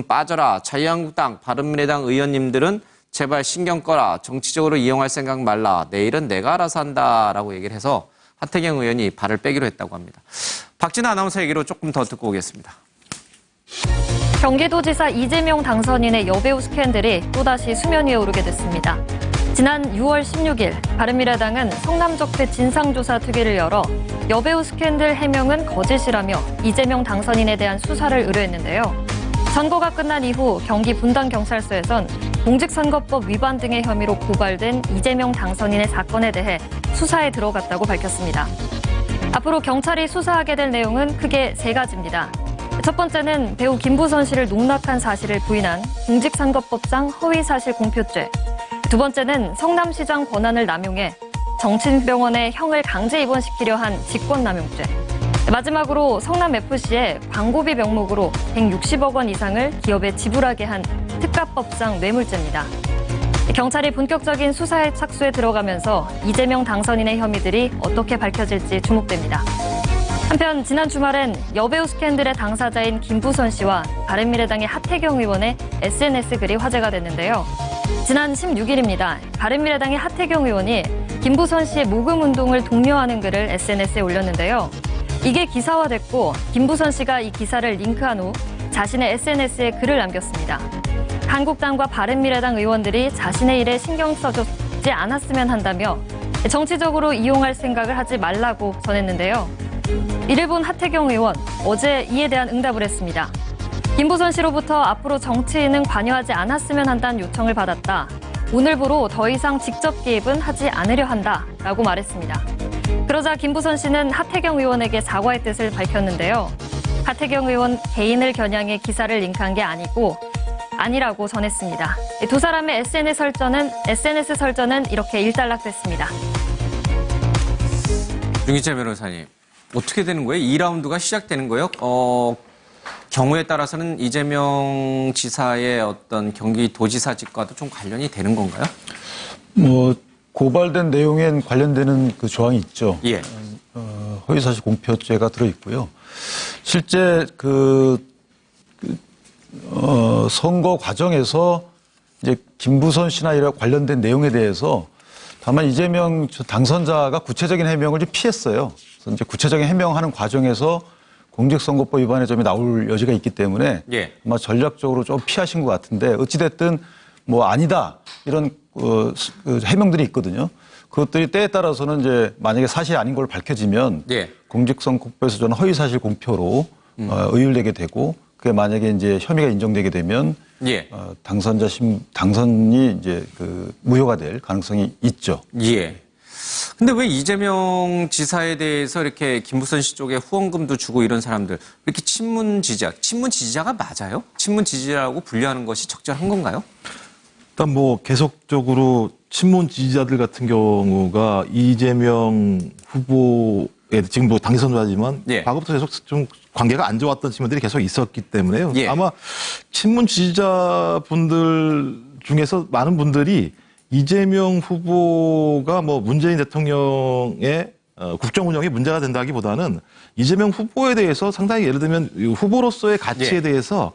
좀 빠져라. 자유한국당, 바른미래당 의원님들은 제발 신경 꺼라. 정치적으로 이용할 생각 말라. 내일은 내가 알아서 한다라고 얘기를 해서 하태경 의원이 발을 빼기로 했다고 합니다. 박진아 아나운서 얘기로 조금 더 듣고 오겠습니다. 경기도지사 이재명 당선인의 여배우 스캔들이 또다시 수면 위에 오르게 됐습니다. 지난 6월 16일 바른미래당은 성남적폐 진상조사 특위를 열어 여배우 스캔들 해명은 거짓이라며 이재명 당선인에 대한 수사를 의뢰했는데요. 선거가 끝난 이후 경기 분당경찰서에선 공직선거법 위반 등의 혐의로 고발된 이재명 당선인의 사건에 대해 수사에 들어갔다고 밝혔습니다. 앞으로 경찰이 수사하게 될 내용은 크게 세 가지입니다. 첫 번째는 배우 김부선 씨를 농락한 사실을 부인한 공직선거법상 허위사실 공표죄. 두 번째는 성남시장 권한을 남용해 정신병원에 형을 강제 입원시키려 한 직권남용죄. 마지막으로 성남FC에 광고비 명목으로 160억 원 이상을 기업에 지불하게 한 특가법상 뇌물죄입니다. 경찰이 본격적인 수사에 착수에 들어가면서 이재명 당선인의 혐의들이 어떻게 밝혀질지 주목됩니다. 한편 지난 주말엔 여배우 스캔들의 당사자인 김부선 씨와 바른미래당의 하태경 의원의 SNS 글이 화제가 됐는데요. 지난 16일입니다. 바른미래당의 하태경 의원이 김부선 씨의 모금운동을 독려하는 글을 SNS에 올렸는데요. 이게 기사화됐고 김부선 씨가 이 기사를 링크한 후 자신의 SNS에 글을 남겼습니다. 한국당과 바른미래당 의원들이 자신의 일에 신경 써주지 않았으면 한다며 정치적으로 이용할 생각을 하지 말라고 전했는데요. 이를 본 하태경 의원, 어제 이에 대한 응답을 했습니다. 김부선 씨로부터 앞으로 정치인은 관여하지 않았으면 한다는 요청을 받았다. 오늘부로 더 이상 직접 개입은 하지 않으려 한다라고 말했습니다. 그러자 김부선 씨는 하태경 의원에게 사과의 뜻을 밝혔는데요. 하태경 의원 개인을 겨냥해 기사를 링크한 게 아니라고 전했습니다. 두 사람의 SNS 설전은 이렇게 일단락됐습니다. 윤기철 변호사님, 어떻게 되는 거예요? 2라운드가 시작되는 거예요? 경우에 따라서는 이재명 지사의 어떤 경기도지사직과도 좀 관련이 되는 건가요? 고발된 내용엔 관련되는 그 조항이 있죠. 예. 허위사실 공표죄가 들어있고요. 실제 선거 과정에서 이제 김부선 씨나 이런 관련된 내용에 대해서 다만 이재명 당선자가 구체적인 해명을 좀 피했어요. 그래서 이제 구체적인 해명하는 과정에서 공직선거법 위반의 점이 나올 여지가 있기 때문에 예. 아마 전략적으로 좀 피하신 것 같은데 어찌됐든 아니다 이런 해명들이 있거든요. 그것들이 때에 따라서는 이제 만약에 사실이 아닌 걸 밝혀지면 예. 공직선거법에서 저는 허위사실 공표로 의율되게 되고 그게 만약에 이제 혐의가 인정되게 되면 예. 당선이 이제 무효가 될 가능성이 있죠. 예. 근데 왜 이재명 지사에 대해서 이렇게 김부선 씨 쪽에 후원금도 주고 이런 사람들 이렇게 친문 지지자가 맞아요? 친문 지지자라고 분류하는 것이 적절한 건가요? 일단 계속적으로 친문 지지자들 같은 경우가 이재명 후보에 지금 당선자지만 예. 과거부터 계속 좀 관계가 안 좋았던 친구들이 계속 있었기 때문에요. 예. 아마 친문 지지자분들 중에서 많은 분들이 이재명 후보가 문재인 대통령의 국정 운영에 문제가 된다기보다는 이재명 후보에 대해서 상당히 예를 들면 후보로서의 가치에 예. 대해서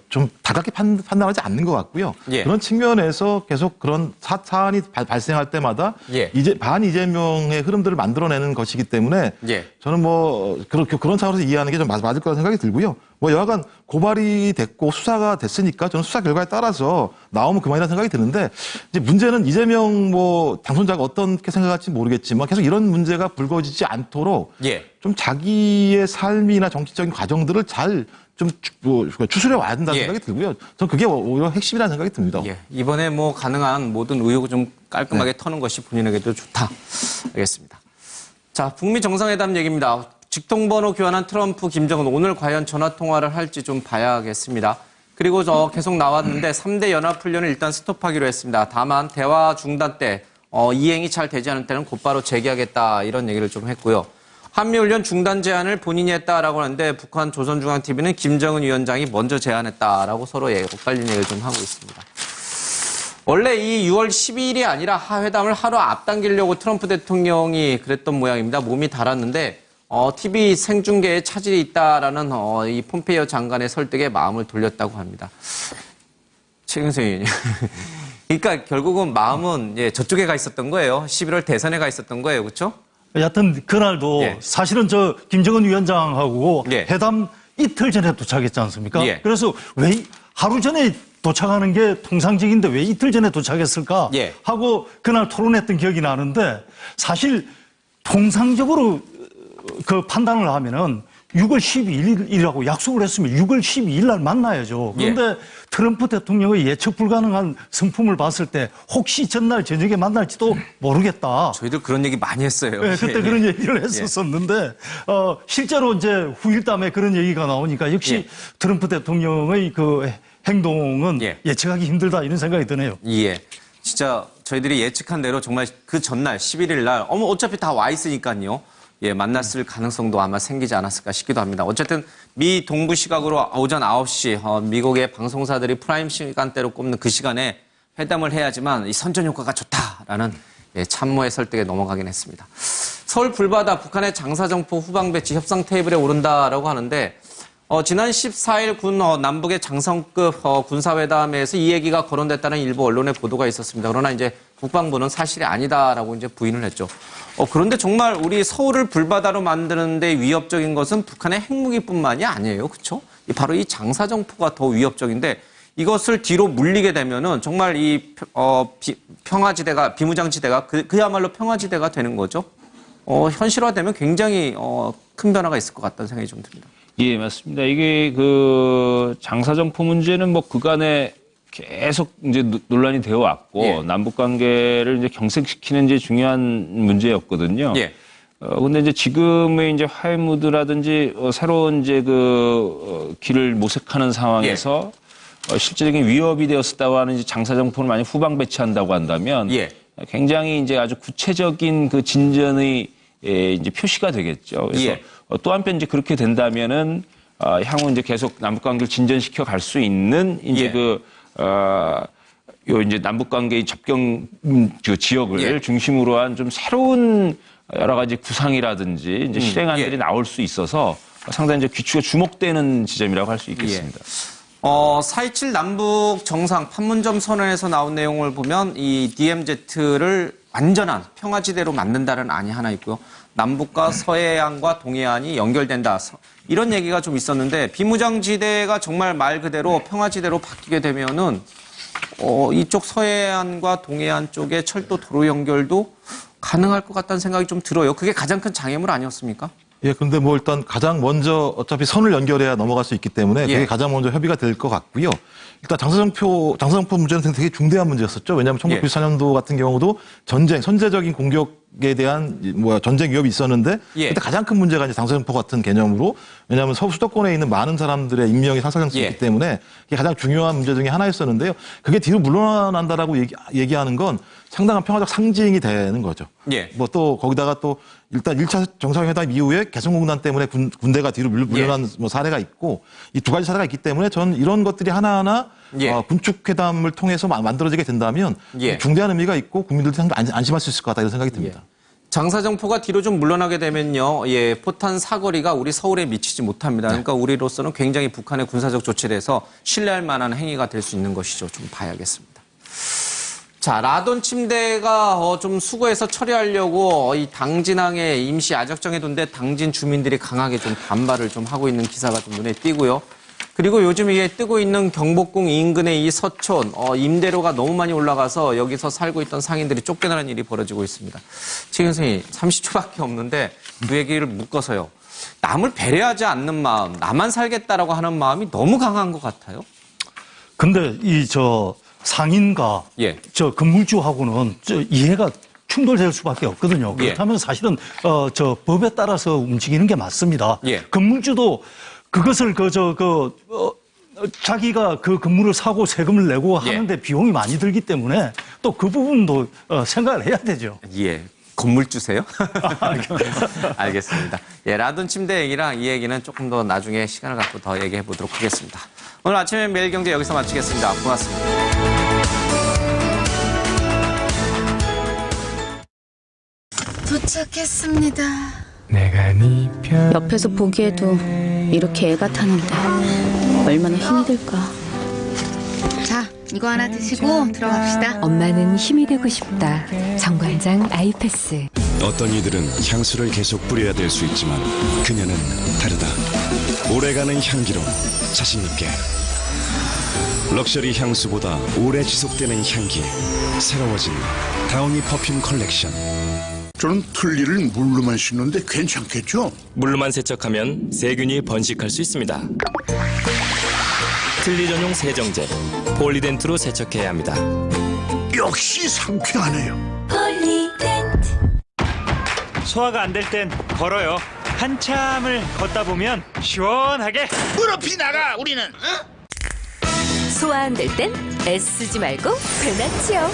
좀 다각게 판단하지 않는 것 같고요. 예. 그런 측면에서 계속 그런 사안이 발생할 때마다 예. 반 이재명의 흐름들을 만들어내는 것이기 때문에 예. 저는 그런 차원에서 이해하는 게 좀 맞을 거라는 생각이 들고요. 여하간 고발이 됐고 수사가 됐으니까 저는 수사 결과에 따라서 나오면 그만이라는 생각이 드는데 이제 문제는 이재명 당선자가 어떻게 생각할지 모르겠지만 계속 이런 문제가 불거지지 않도록 예. 좀 자기의 삶이나 정치적인 과정들을 잘 좀 추스려 와야 된다는 예. 생각이 들고요. 저는 그게 오히려 핵심이라는 생각이 듭니다. 예. 이번에 가능한 모든 의혹을 좀 깔끔하게 터는 것이 본인에게도 좋다. 알겠습니다. 자, 북미 정상회담 얘기입니다. 직통번호 교환한 트럼프, 김정은 오늘 과연 전화통화를 할지 좀 봐야겠습니다. 그리고 계속 나왔는데 3대 연합훈련을 일단 스톱하기로 했습니다. 다만 대화 중단 때 이행이 잘 되지 않을 때는 곧바로 재개하겠다 이런 얘기를 좀 했고요. 한미훈련 중단 제안을 본인이 했다라고 하는데 북한 조선중앙TV는 김정은 위원장이 먼저 제안했다라고 서로 엇갈린 얘기를 좀 하고 있습니다. 원래 이 6월 12일이 아니라 회담을 하루 앞당기려고 트럼프 대통령이 그랬던 모양입니다. 몸이 달았는데 TV 생중계에 차질이 있다라는 이 폼페이오 장관의 설득에 마음을 돌렸다고 합니다. 최경수 의원님. 그러니까 결국은 마음은 저쪽에 가 있었던 거예요. 11월 대선에 가 있었던 거예요. 그렇죠? 여하튼 그날도 예. 사실은 저 김정은 위원장하고 예. 회담 이틀 전에 도착했지 않습니까? 예. 그래서 왜 하루 전에 도착하는 게 통상적인데 왜 이틀 전에 도착했을까 예. 하고 그날 토론했던 기억이 나는데 사실 통상적으로 그 판단을 하면은 6월 12일이라고 약속을 했으면 6월 12일 날 만나야죠. 그런데 트럼프 대통령의 예측 불가능한 성품을 봤을 때 혹시 전날 저녁에 만날지도 모르겠다. 저희들 그런 얘기 많이 했어요. 네, 그때 그런 얘기를 했었었는데 실제로 이제 후일담에 그런 얘기가 나오니까 역시 예. 트럼프 대통령의 그 행동은 예. 예측하기 힘들다 이런 생각이 드네요. 예. 진짜 저희들이 예측한 대로 정말 그 전날 11일 날 어차피 다 와 있으니까요. 예, 만났을 가능성도 아마 생기지 않았을까 싶기도 합니다. 어쨌든 미 동부 시각으로 오전 9시 미국의 방송사들이 프라임 시간대로 꼽는 그 시간에 회담을 해야지만 이 선전 효과가 좋다라는 참모의 설득에 넘어가긴 했습니다. 서울 불바다 북한의 장사정포 후방 배치 협상 테이블에 오른다라고 하는데 지난 14일 군 남북의 장성급 군사회담에서 이 얘기가 거론됐다는 일부 언론의 보도가 있었습니다. 그러나 이제 국방부는 사실이 아니다라고 이제 부인을 했죠. 그런데 정말 우리 서울을 불바다로 만드는데 위협적인 것은 북한의 핵무기뿐만이 아니에요. 그렇죠? 바로 이 장사정포가 더 위협적인데 이것을 뒤로 물리게 되면은 정말 이 평화지대가 비무장지대가 그야말로 평화지대가 되는 거죠. 현실화되면 굉장히 큰 변화가 있을 것 같다는 생각이 좀 듭니다. 예, 맞습니다. 이게 그 장사정포 문제는 뭐 그간에 계속 이제 논란이 되어 왔고 예. 남북 관계를 이제 경색시키는 이제 중요한 문제였거든요. 예. 근데 이제 지금의 이제 화해 무드라든지 새로운 이제 길을 모색하는 상황에서 실질적인 위협이 되었다고 하는 이제 장사정포를 만약 후방 배치한다고 한다면 예. 굉장히 이제 아주 구체적인 그 진전의 이제 표시가 되겠죠. 그래서 예. 또 한편 이제 그렇게 된다면은 향후 이제 계속 남북 관계를 진전시켜 갈 수 있는 이제 예. 이제 남북 관계의 접경 지역을 예. 중심으로 한 좀 새로운 여러 가지 구상이라든지 이제 실행안들이 예. 나올 수 있어서 상당히 이제 귀추가 주목되는 지점이라고 할 수 있겠습니다. 4.27 남북 정상 판문점 선언에서 나온 내용을 보면 이 DMZ를 완전한 평화지대로 만든다는 안이 하나 있고요. 남북과 서해안과 동해안이 연결된다. 이런 얘기가 좀 있었는데 비무장지대가 정말 말 그대로 평화지대로 바뀌게 되면은 이쪽 서해안과 동해안 쪽의 철도 도로 연결도 가능할 것 같다는 생각이 좀 들어요. 그게 가장 큰 장애물 아니었습니까? 예, 근데 뭐 일단 가장 먼저 어차피 선을 연결해야 넘어갈 수 있기 때문에 그게 예. 가장 먼저 협의가 될 것 같고요. 일단 장사정포 문제는 되게 중대한 문제였었죠. 왜냐하면 1994년도 같은 경우도 선제적인 공격에 대한 전쟁 위협이 있었는데 예. 그때 가장 큰 문제가 이제 장사정포 같은 개념으로 왜냐하면 서울 수도권에 있는 많은 사람들의 인명이 상상할 수 예. 있기 때문에 그게 가장 중요한 문제 중에 하나였었는데요. 그게 뒤로 물러난다라고 얘기하는 건 상당한 평화적 상징이 되는 거죠. 예. 뭐 또 거기다가 또 일단 1차 정상회담 이후에 개성공단 때문에 군대가 뒤로 물러난 사례가 있고 이 두 가지 사례가 있기 때문에 저는 이런 것들이 하나하나 예. 군축회담을 통해서 만들어지게 된다면 예. 중대한 의미가 있고 국민들도 상당히 안심할 수 있을 것 같다 이런 생각이 듭니다. 장사정포가 뒤로 좀 물러나게 되면요, 포탄 사거리가 우리 서울에 미치지 못합니다. 그러니까 우리로서는 굉장히 북한의 군사적 조치를 해서 신뢰할 만한 행위가 될 수 있는 것이죠. 좀 봐야겠습니다. 자, 라돈 침대가 좀 수거해서 처리하려고 이 당진항에 임시 야적정해 둔데 당진 주민들이 강하게 좀 반발을 좀 하고 있는 기사가 좀 눈에 띄고요. 그리고 요즘 이게 뜨고 있는 경복궁 인근의 이 서촌, 임대료가 너무 많이 올라가서 여기서 살고 있던 상인들이 쫓겨나는 일이 벌어지고 있습니다. 최 선생님, 30초밖에 없는데 두 얘기를 묶어서요. 남을 배려하지 않는 마음, 나만 살겠다라고 하는 마음이 너무 강한 것 같아요. 근데 상인과 예. 건물주하고는 이해가 충돌될 수밖에 없거든요. 예. 그렇다면 사실은 법에 따라서 움직이는 게 맞습니다. 예. 건물주도 그것을 자기가 그 건물을 사고 세금을 내고 예. 하는데 비용이 많이 들기 때문에 또 그 부분도 생각을 해야 되죠. 예. 건물 주세요? 알겠습니다. 라돈 침대 얘기랑 이 얘기는 조금 더 나중에 시간을 갖고 더 얘기해 보도록 하겠습니다. 오늘 아침에 매일경제 여기서 마치겠습니다. 고맙습니다. 도착했습니다. 옆에서 보기에도 이렇게 애가 타는데 얼마나 힘이 들까. 자, 이거 하나 드시고 들어갑시다. 엄마는 힘이 되고 싶다. 정관장 아이패스. 어떤 이들은 향수를 계속 뿌려야 될 수 있지만 그녀는 다르다. 오래가는 향기로 자신있게. 럭셔리 향수보다 오래 지속되는 향기. 새로워진 다운이 퍼퓸 컬렉션. 저는 틀니를 물로만 씻는데 괜찮겠죠? 물로만 세척하면 세균이 번식할 수 있습니다. 틀니 전용 세정제 폴리덴트로 세척해야 합니다. 역시 상쾌하네요. 폴리덴트. 소화가 안 될 땐 걸어요. 한참을 걷다 보면 시원하게. 무릎이 나가 우리는. 소화 안 될 땐 애쓰지 말고 베나치오.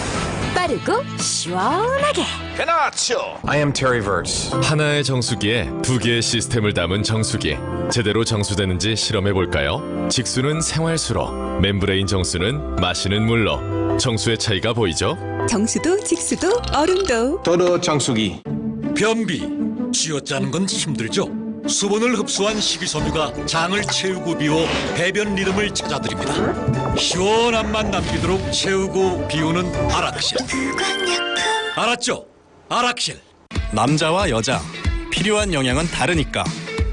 빠르고 시원하게. 베나치오. I am Terry Verse. 하나의 정수기에 두 개의 시스템을 담은 정수기. 제대로 정수되는지 실험해 볼까요? 직수는 생활수로, 멤브레인 정수는 마시는 물로. 정수의 차이가 보이죠? 정수도 직수도 얼음도. 더러 정수기. 변비, 쥐어짜는 건 힘들죠? 수분을 흡수한 식이섬유가 장을 채우고 비워 배변 리듬을 찾아드립니다. 시원한 맛 남기도록 채우고 비우는 아락실. 알았죠? 아락실. 남자와 여자 필요한 영양은 다르니까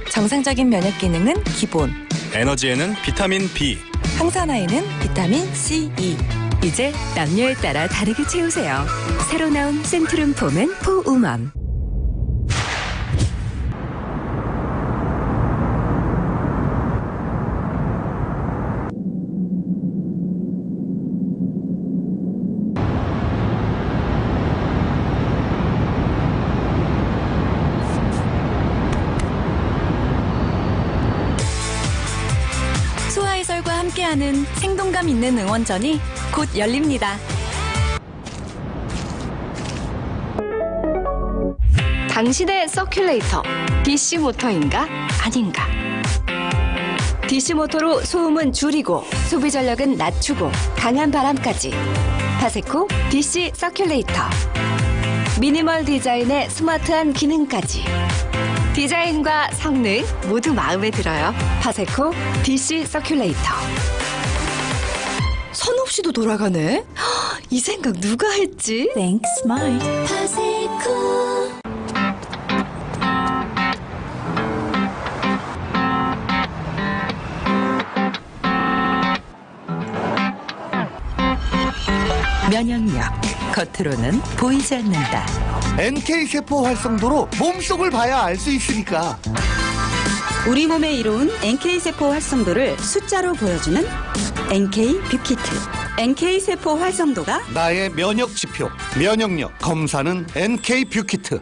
정상적인 면역 기능은 기본. 에너지에는 비타민 B, 항산화에는 비타민 C, E. 이제 남녀에 따라 다르게 채우세요. 새로 나온 센트룸 폼은 포우먼. 소아해설과 함께하는 생동감 있는 응원전이 곧 열립니다. 당신의 서큘레이터 DC 모터인가 아닌가? DC 모터로 소음은 줄이고 소비 전력은 낮추고 강한 바람까지. 파세코 DC 서큘레이터. 미니멀 디자인의 스마트한 기능까지. 디자인과 성능 모두 마음에 들어요. 파세코 DC 서큘레이터. 선 없이도 돌아가네? 이 생각 누가 했지? Thanks, smart. 파세코. 면역력. 겉으로는 보이지 않는다. NK세포 활성도로 몸속을 봐야 알 수 있으니까. 우리 몸에 이로운 NK세포 활성도를 숫자로 보여주는 NK 뷰키트. NK세포 활성도가 나의 면역 지표, 면역력 검사는 NK 뷰키트.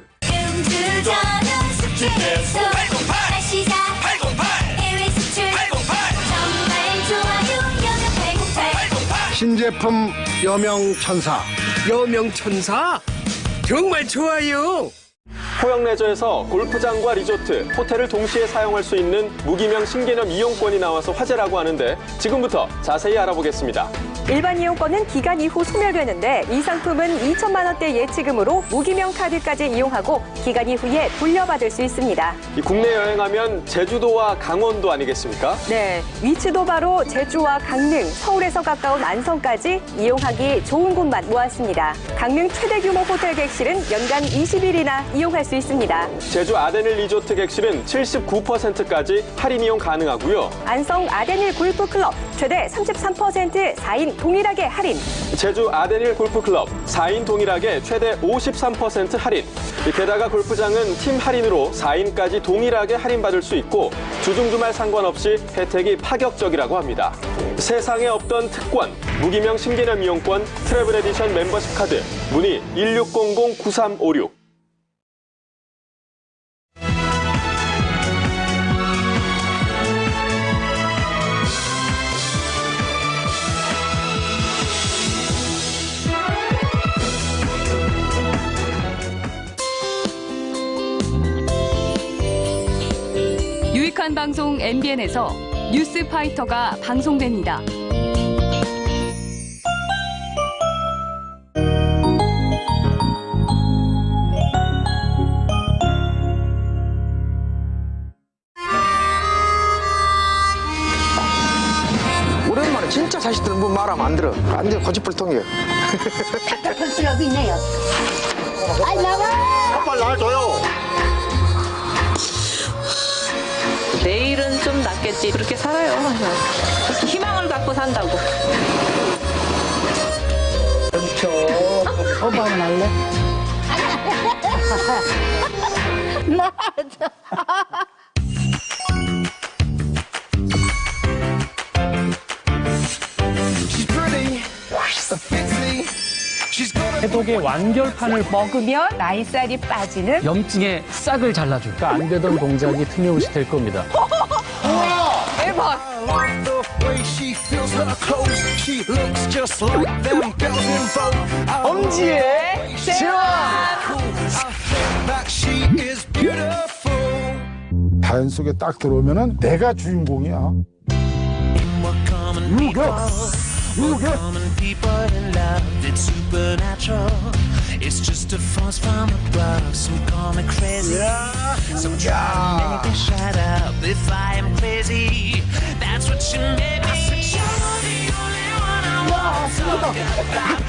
신제품 여명천사. 여명천사? 정말 좋아요. 포영레저에서 골프장과 리조트, 호텔을 동시에 사용할 수 있는 무기명 신개념 이용권이 나와서 화제라고 하는데 지금부터 자세히 알아보겠습니다. 일반 이용권은 기간 이후 소멸되는데 이 상품은 2천만 원대 예치금으로 무기명 카드까지 이용하고 기간 이후에 돌려받을 수 있습니다. 이 국내 여행하면 제주도와 강원도 아니겠습니까? 네, 위치도 바로 제주와 강릉, 서울에서 가까운 안성까지 이용하기 좋은 곳만 모았습니다. 강릉 최대 규모 호텔 객실은 연간 20일이나 이용할 수 있습니다. 제주 아데닐 리조트 객실은 79%까지 할인 이용 가능하고요. 안성 아데닐 골프클럽 최대 33% 4인 동일하게 할인. 제주 아데닐 골프클럽 4인 동일하게 최대 53% 할인. 게다가 골프장은 팀 할인으로 4인까지 동일하게 할인받을 수 있고 주중주말 상관없이 혜택이 파격적이라고 합니다. 세상에 없던 특권, 무기명 신개념 이용권, 트래블 에디션 멤버십 카드, 문의 1600-9356. 유익한 방송 MBN에서 뉴스파이터가 방송됩니다. 자식들은 뭐 말하면 안 들어. 완전 고집불통이에요. 답답한 수업이 있네요. 아이, 나가! 빨리 놔줘요. 내일은 좀 낫겠지. 그렇게 살아요. 희망을 갖고 산다고. 오빠는 할래? 나 해독의 완결판을 먹으면 나이살이 빠지는 염증의 싹을 잘라줄까 안 되던 동작이 틈새없이 될 겁니다. 대박! 엄지의 자연 속에 딱 들어오면은 내가 주인공이야. It's just a force from above. Some call me crazy. Some try to make me shut up if I am crazy. That's what you made me. You're the only one I want to talk about.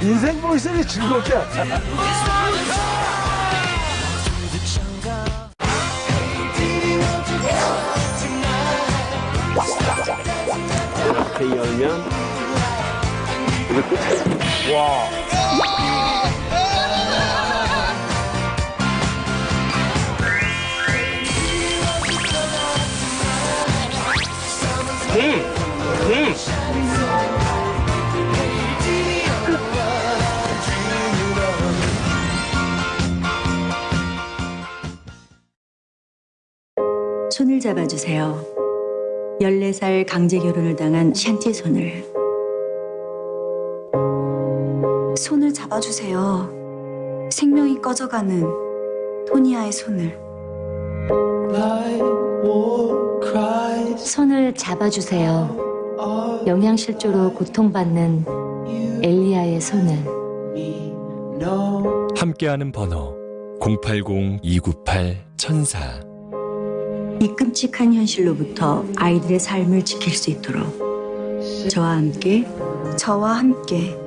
인생 보이스는 즐겁게. 이렇게 열면 이게 끝이에요. 와. 손을 잡아주세요. 14살 강제 결혼을 당한 샨티 손을. 손을 잡아주세요. 생명이 꺼져가는 토니아의 손을. 손을 잡아주세요. 영양실조로 고통받는 엘리아의 손을. 함께하는 번호 080-298-1004. 이 끔찍한 현실로부터 아이들의 삶을 지킬 수 있도록 저와 함께,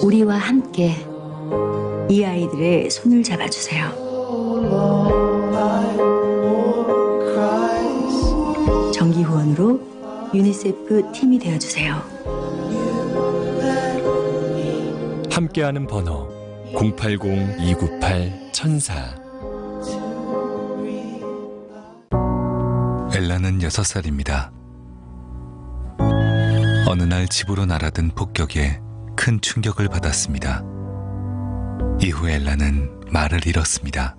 우리와 함께 이 아이들의 손을 잡아주세요. 정기 후원으로 유니세프 팀이 되어주세요. 함께하는 번호 080-298-1004. 엘라는 6살입니다. 어느 날 집으로 날아든 폭격에 큰 충격을 받았습니다. 이후 엘라는 말을 잃었습니다.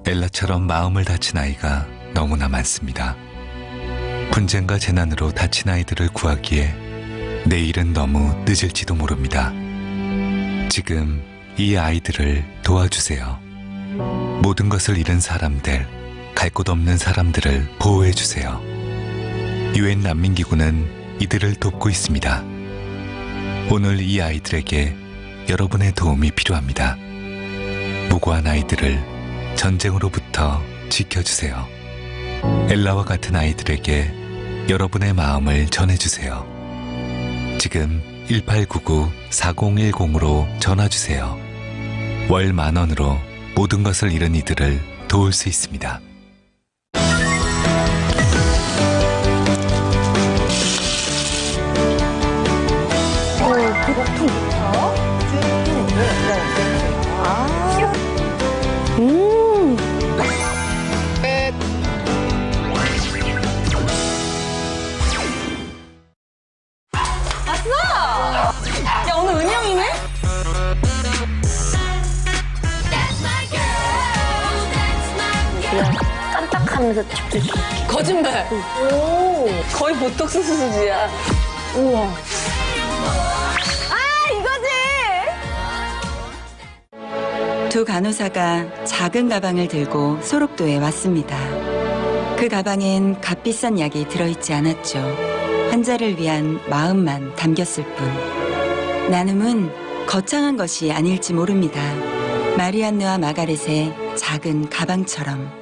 엘라처럼 마음을 다친 아이가 너무나 많습니다. 분쟁과 재난으로 다친 아이들을 구하기에 내일은 너무 늦을지도 모릅니다. 지금 이 아이들을 도와주세요. 모든 것을 잃은 사람들, 갈 곳 없는 사람들을 보호해주세요. 유엔 난민기구는 이들을 돕고 있습니다. 오늘 이 아이들에게 여러분의 도움이 필요합니다. 무고한 아이들을 전쟁으로부터 지켜주세요. 엘라와 같은 아이들에게 여러분의 마음을 전해주세요. 지금 1899-4010으로 전화주세요. 월 10,000원으로 모든 것을 잃은 이들을 도울 수 있습니다. 야, 오늘 은영이네? 그냥 깜빡하면서 집중. 거짓말. 오, 거의 보톡스 수준이야. 우와. 아, 이거지! 두 간호사가 작은 가방을 들고 소록도에 왔습니다. 그 가방엔 값비싼 약이 들어있지 않았죠. 환자를 위한 마음만 담겼을 뿐. 나눔은 거창한 것이 아닐지 모릅니다. 마리안느와 마가렛의 작은 가방처럼.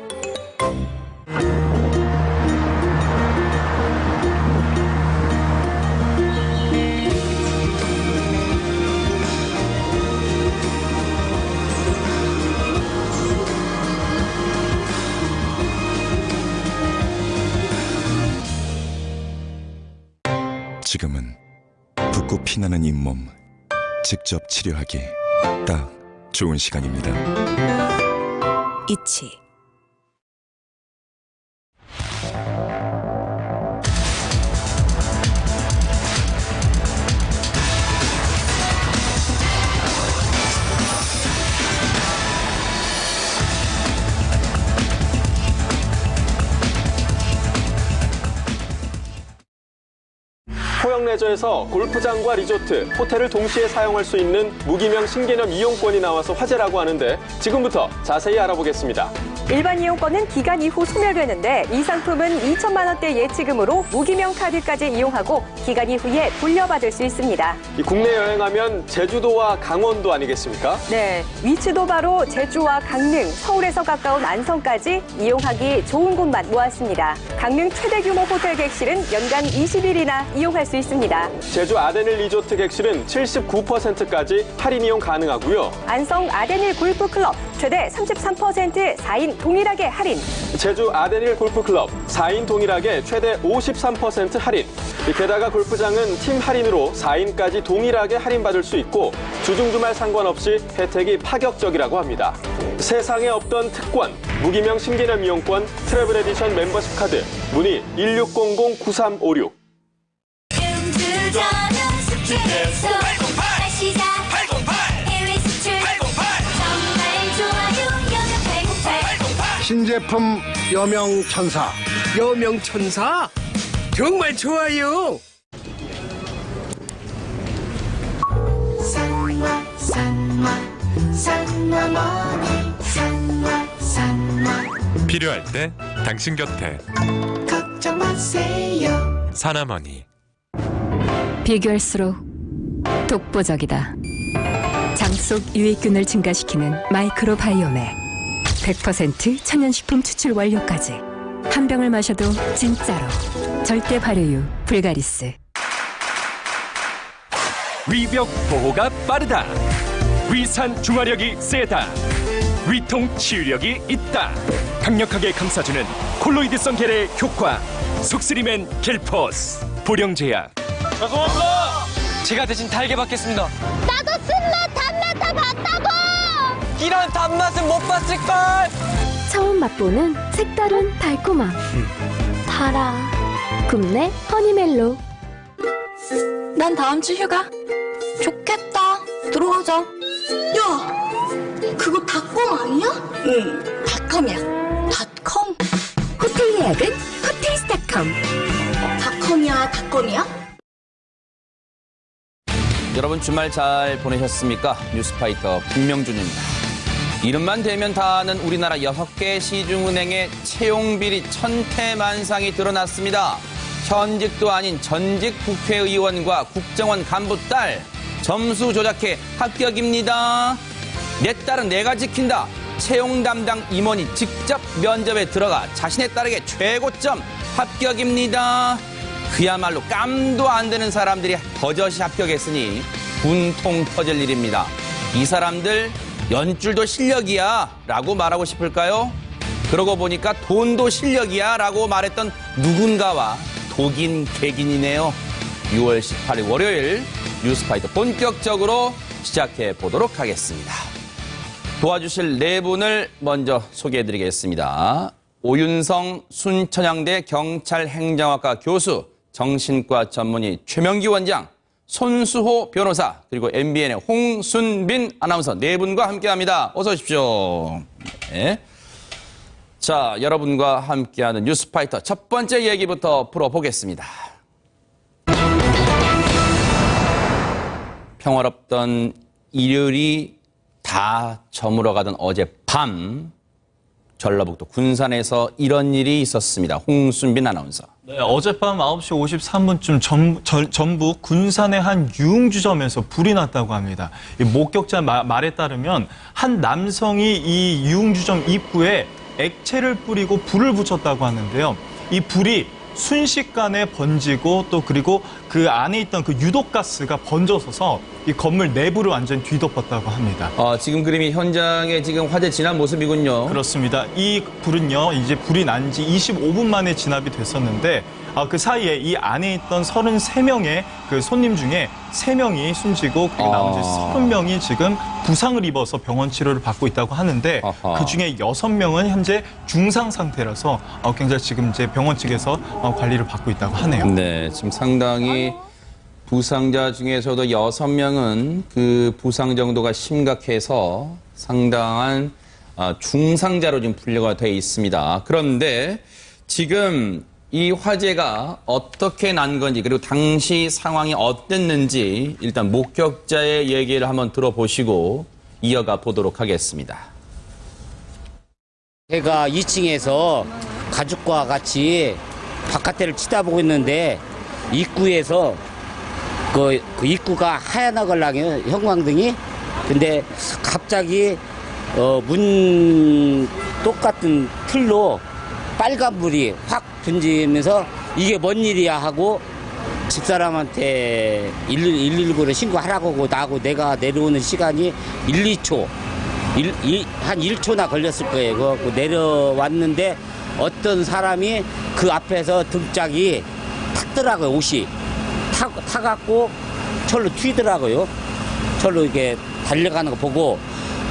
지금은 붓고 피나는 잇몸 직접 치료하기 딱 좋은 시간입니다. 이치. 포영 레저에서 골프장과 리조트, 호텔을 동시에 사용할 수 있는 무기명 신개념 이용권이 나와서 화제라고 하는데 지금부터 자세히 알아보겠습니다. 일반 이용권은 기간 이후 소멸되는데 이 상품은 2천만 원대 예치금으로 무기명 카드까지 이용하고 기간 이후에 돌려받을 수 있습니다. 국내 여행하면 제주도와 강원도 아니겠습니까? 네, 위치도 바로 제주와 강릉, 서울에서 가까운 안성까지 이용하기 좋은 곳만 모았습니다. 강릉 최대 규모 호텔 객실은 연간 20일이나 이용할 수 있습니다. 제주 아데닐 리조트 객실은 79%까지 할인 이용 가능하고요. 안성 아데닐 골프클럽 최대 33% 4인 동일하게 할인. 제주 아데닐 골프클럽 4인 동일하게 최대 53% 할인. 게다가 골프장은 팀 할인으로 4인까지 동일하게 할인받을 수 있고 주중주말 상관없이 혜택이 파격적이라고 합니다. 세상에 없던 특권, 무기명 신개념 이용권, 트래블 에디션 멤버십 카드, 문의 1600-9356. 신제품 여명천사. 여명천사? 정말 좋아요. 필요할 때 당신 곁에 걱정 마세요. 사나머니. 비교할수록 독보적이다. 장 속 유익균을 증가시키는 마이크로바이옴에 100% 천연식품 추출 원료까지 한 병을 마셔도 진짜로 절대 발효유 불가리스. 위벽 보호가 빠르다. 위산 중화력이 세다. 위통 치유력이 있다. 강력하게 감싸주는 콜로이드성 겔의 효과. 속쓰리맨 겔포스. 보령제약. 죄송합니다. 제가 대신 달게 받겠습니다. 나도 쓴맛 단맛 다 봤다고. 이런 단맛은 못 봤을걸. 처음 맛보는 색다른 달콤함. 달아. 굽네 허니멜로. 난 다음 주 휴가. 좋겠다. 들어가자. 야, 그거 닷컴 아니야? 응, 닷컴이야. 닷컴? 호텔 예약은 호텔스닷컴. 닷컴이야, 닷컴이야? 여러분 주말 잘 보내셨습니까? 뉴스파이터 김명준입니다. 이름만 대면 다 아는 우리나라 6개 시중은행의 채용비리 천태만상이 드러났습니다. 현직도 아닌 전직 국회의원과 국정원 간부 딸 점수 조작해 합격입니다. 내 딸은 내가 지킨다. 채용 담당 임원이 직접 면접에 들어가 자신의 딸에게 최고점 합격입니다. 그야말로 깜도 안 되는 사람들이 버젓이 합격했으니 분통 터질 일입니다. 이 사람들 연줄도 실력이야 라고 말하고 싶을까요? 그러고 보니까 돈도 실력이야 라고 말했던 누군가와 독인 객인이네요. 6월 18일 월요일 뉴스파이터 본격적으로 시작해 보도록 하겠습니다. 도와주실 네 분을 먼저 소개해드리겠습니다. 오윤성 순천향대 경찰행정학과 교수, 정신과 전문의 최명기 원장, 손수호 변호사, 그리고 MBN의 홍순빈 아나운서 네 분과 함께합니다. 어서 오십시오. 네. 자, 여러분과 함께하는 뉴스파이터 첫 번째 얘기부터 풀어보겠습니다. 평화롭던 일요일이 다 저물어가던 어젯밤 전라북도 군산에서 이런 일이 있었습니다. 홍순빈 아나운서. 네, 어젯밤 9시 53분쯤 전북 군산의 한 유흥주점에서 불이 났다고 합니다. 이 목격자 말에 따르면 한 남성이 이 유흥주점 입구에 액체를 뿌리고 불을 붙였다고 하는데요. 이 불이 순식간에 번지고 또 그리고 그 안에 있던 그 유독가스가 번져서서 이 건물 내부를 완전 뒤덮었다고 합니다. 지금 그림이 현장에 지금 화재 진압 모습이군요. 그렇습니다. 이 불은요, 이제 불이 난 지 25분 만에 진압이 됐었는데 그 사이에 이 안에 있던 33명의 그 손님 중에 3명이 숨지고 그리고 나머지 30명이 지금 부상을 입어서 병원 치료를 받고 있다고 하는데 그 중에 6명은 현재 중상 상태라서 굉장히 지금 이제 병원 측에서 관리를 받고 있다고 하네요. 네, 지금 상당히 부상자 중에서도 6명은 그 부상 정도가 심각해서 상당한 중상자로 지금 분류가 되어 있습니다. 그런데 지금 이 화재가 어떻게 난 건지 그리고 당시 상황이 어땠는지 일단 목격자의 얘기를 한번 들어보시고 이어가 보도록 하겠습니다. 제가 2층에서 가족과 같이 바깥에를 쳐다보고 있는데 입구에서 그 입구가 하얀하걸랑해요, 형광등이. 근데 갑자기 문 똑같은 틀로 빨간불이 확 번지면서 이게 뭔 일이야 하고 집사람한테 119를 신고하라고 하고 나하고 내가 내려오는 시간이 2초 한 1초나 걸렸을 거예요. 그 내려왔는데 어떤 사람이 그 앞에서 등짝이 탔더라고요. 옷이 타갖고 절로 튀더라고요. 절로 이렇게 달려가는 거 보고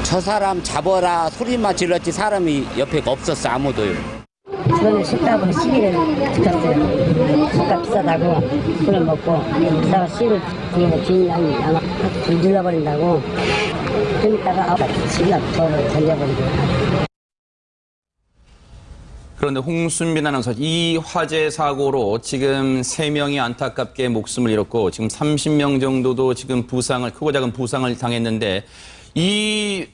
저 사람 잡아라 소리만 질렀지 사람이 옆에 없었어, 아무도요. 저는 식당으로 시비를 붙였어요. 술값 비싸다고 술을 먹고 비싸고 시비를 붙이면 주인장이 아마 불 질러버린다고. 그러니까 집이나 돌을 던져버리고. 그런데 홍순빈 아나운서, 이 화재 사고로 지금 3명이 안타깝게 목숨을 잃었고 지금 30명 정도도 지금 부상을, 크고 작은 부상을 당했는데 이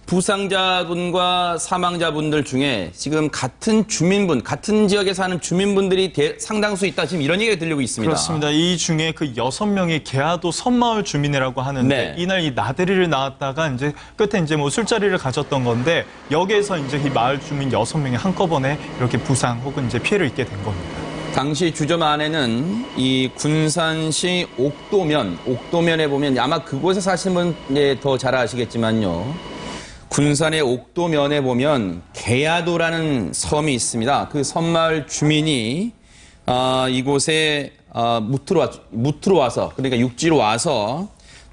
부상자분과 사망자분들 중에 지금 같은 주민분, 같은 지역에 사는 주민분들이 상당수 있다, 지금 이런 얘기가 들리고 있습니다. 그렇습니다. 이 중에 그 6명이 계하도 섬마을 주민이라고 하는데 네. 이날 이 나들이를 나왔다가 이제 끝에 이제 뭐 술자리를 가졌던 건데 여기에서 이제 이 마을 주민 6명이 한꺼번에 이렇게 부상 혹은 이제 피해를 입게 된 겁니다. 당시 주점 안에는 이 군산시 옥도면에 보면 아마 그곳에 사시는 분 더 잘 아시겠지만요. 군산의 옥도면에 보면 계야도라는 섬이 있습니다. 그 섬마을 주민이 이곳에 무트로 와서, 그러니까 육지로 와서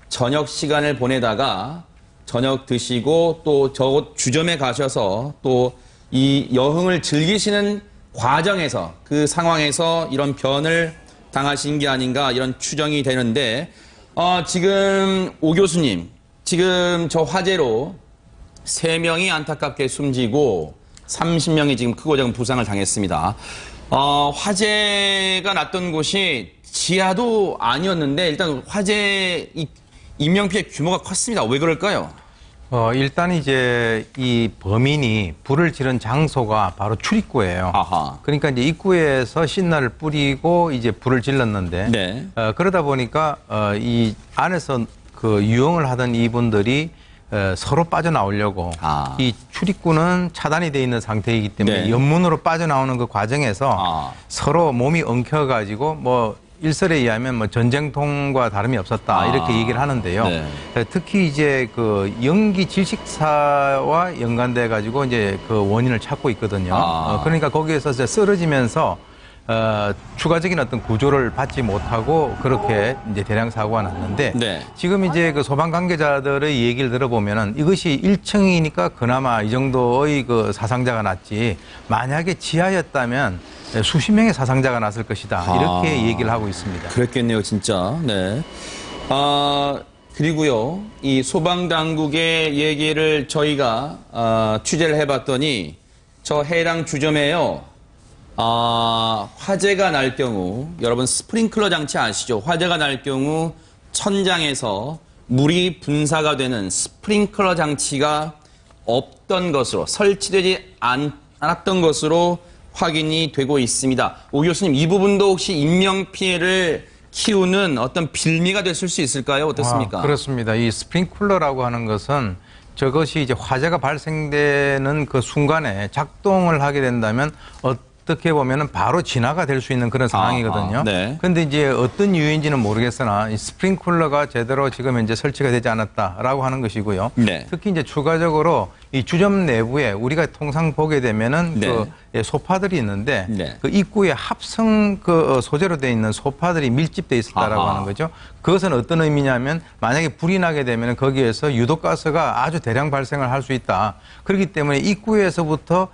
저녁 시간을 보내다가 저녁 드시고 또 저곳 주점에 가셔서 또 이 여흥을 즐기시는 과정에서, 그 상황에서 이런 변을 당하신 게 아닌가 이런 추정이 되는데, 지금 오 교수님, 지금 저 화재로 3명이 안타깝게 숨지고 30명이 지금 크고 작은 부상을 당했습니다. 화재가 났던 곳이 지하도 아니었는데 일단 화재 인명피해 규모가 컸습니다. 왜 그럴까요? 일단 이제 이 범인이 불을 지른 장소가 바로 출입구예요. 아하. 그러니까 이제 입구에서 신나를 뿌리고 이제 불을 질렀는데, 네. 그러다 보니까 이 안에서 그 유흥을 하던 이분들이 서로 빠져나오려고 이 출입구는 차단이 돼 있는 상태이기 때문에 네. 옆문으로 빠져나오는 그 과정에서 서로 몸이 엉켜가지고 뭐 일설에 의하면 뭐 전쟁통과 다름이 없었다 이렇게 얘기를 하는데요. 네. 특히 이제 그 연기 질식사와 연관돼 가지고 이제 그 원인을 찾고 있거든요. 그러니까 거기에서 이제 쓰러지면서 추가적인 어떤 구조를 받지 못하고 그렇게 이제 대량 사고가 났는데, 네. 지금 이제 그 소방 관계자들의 얘기를 들어보면은 이것이 1층이니까 그나마 이 정도의 그 사상자가 났지, 만약에 지하였다면 수십 명의 사상자가 났을 것이다 이렇게 얘기를 하고 있습니다. 그랬겠네요, 진짜. 네. 그리고요, 이 소방당국의 얘기를 저희가 취재를 해봤더니 저 해당 주점에요. 화재가 날 경우, 여러분 스프링클러 장치 아시죠? 화재가 날 경우 천장에서 물이 분사가 되는 스프링클러 장치가 없던 것으로, 설치되지 않았던 것으로 확인이 되고 있습니다. 오 교수님, 이 부분도 혹시 인명피해를 키우는 어떤 빌미가 됐을 수 있을까요? 어떻습니까? 그렇습니다. 이 스프링클러라고 하는 것은 저것이 이제 화재가 발생되는 그 순간에 작동을 하게 된다면 어떻게 보면은 바로 진화가 될 수 있는 그런 상황이거든요. 네. 그런데 이제 어떤 이유인지는 모르겠으나 이 스프링클러가 제대로 지금 현재 설치가 되지 않았다라고 하는 것이고요. 네. 특히 이제 추가적으로 이 주점 내부에 우리가 통상 보게 되면은 네. 그 소파들이 있는데 네. 그 입구에 합성 그 소재로 되어 있는 소파들이 밀집돼 있었다라고 아하. 하는 거죠. 그것은 어떤 의미냐면 만약에 불이 나게 되면 거기에서 유독가스가 아주 대량 발생을 할 수 있다. 그렇기 때문에 입구에서부터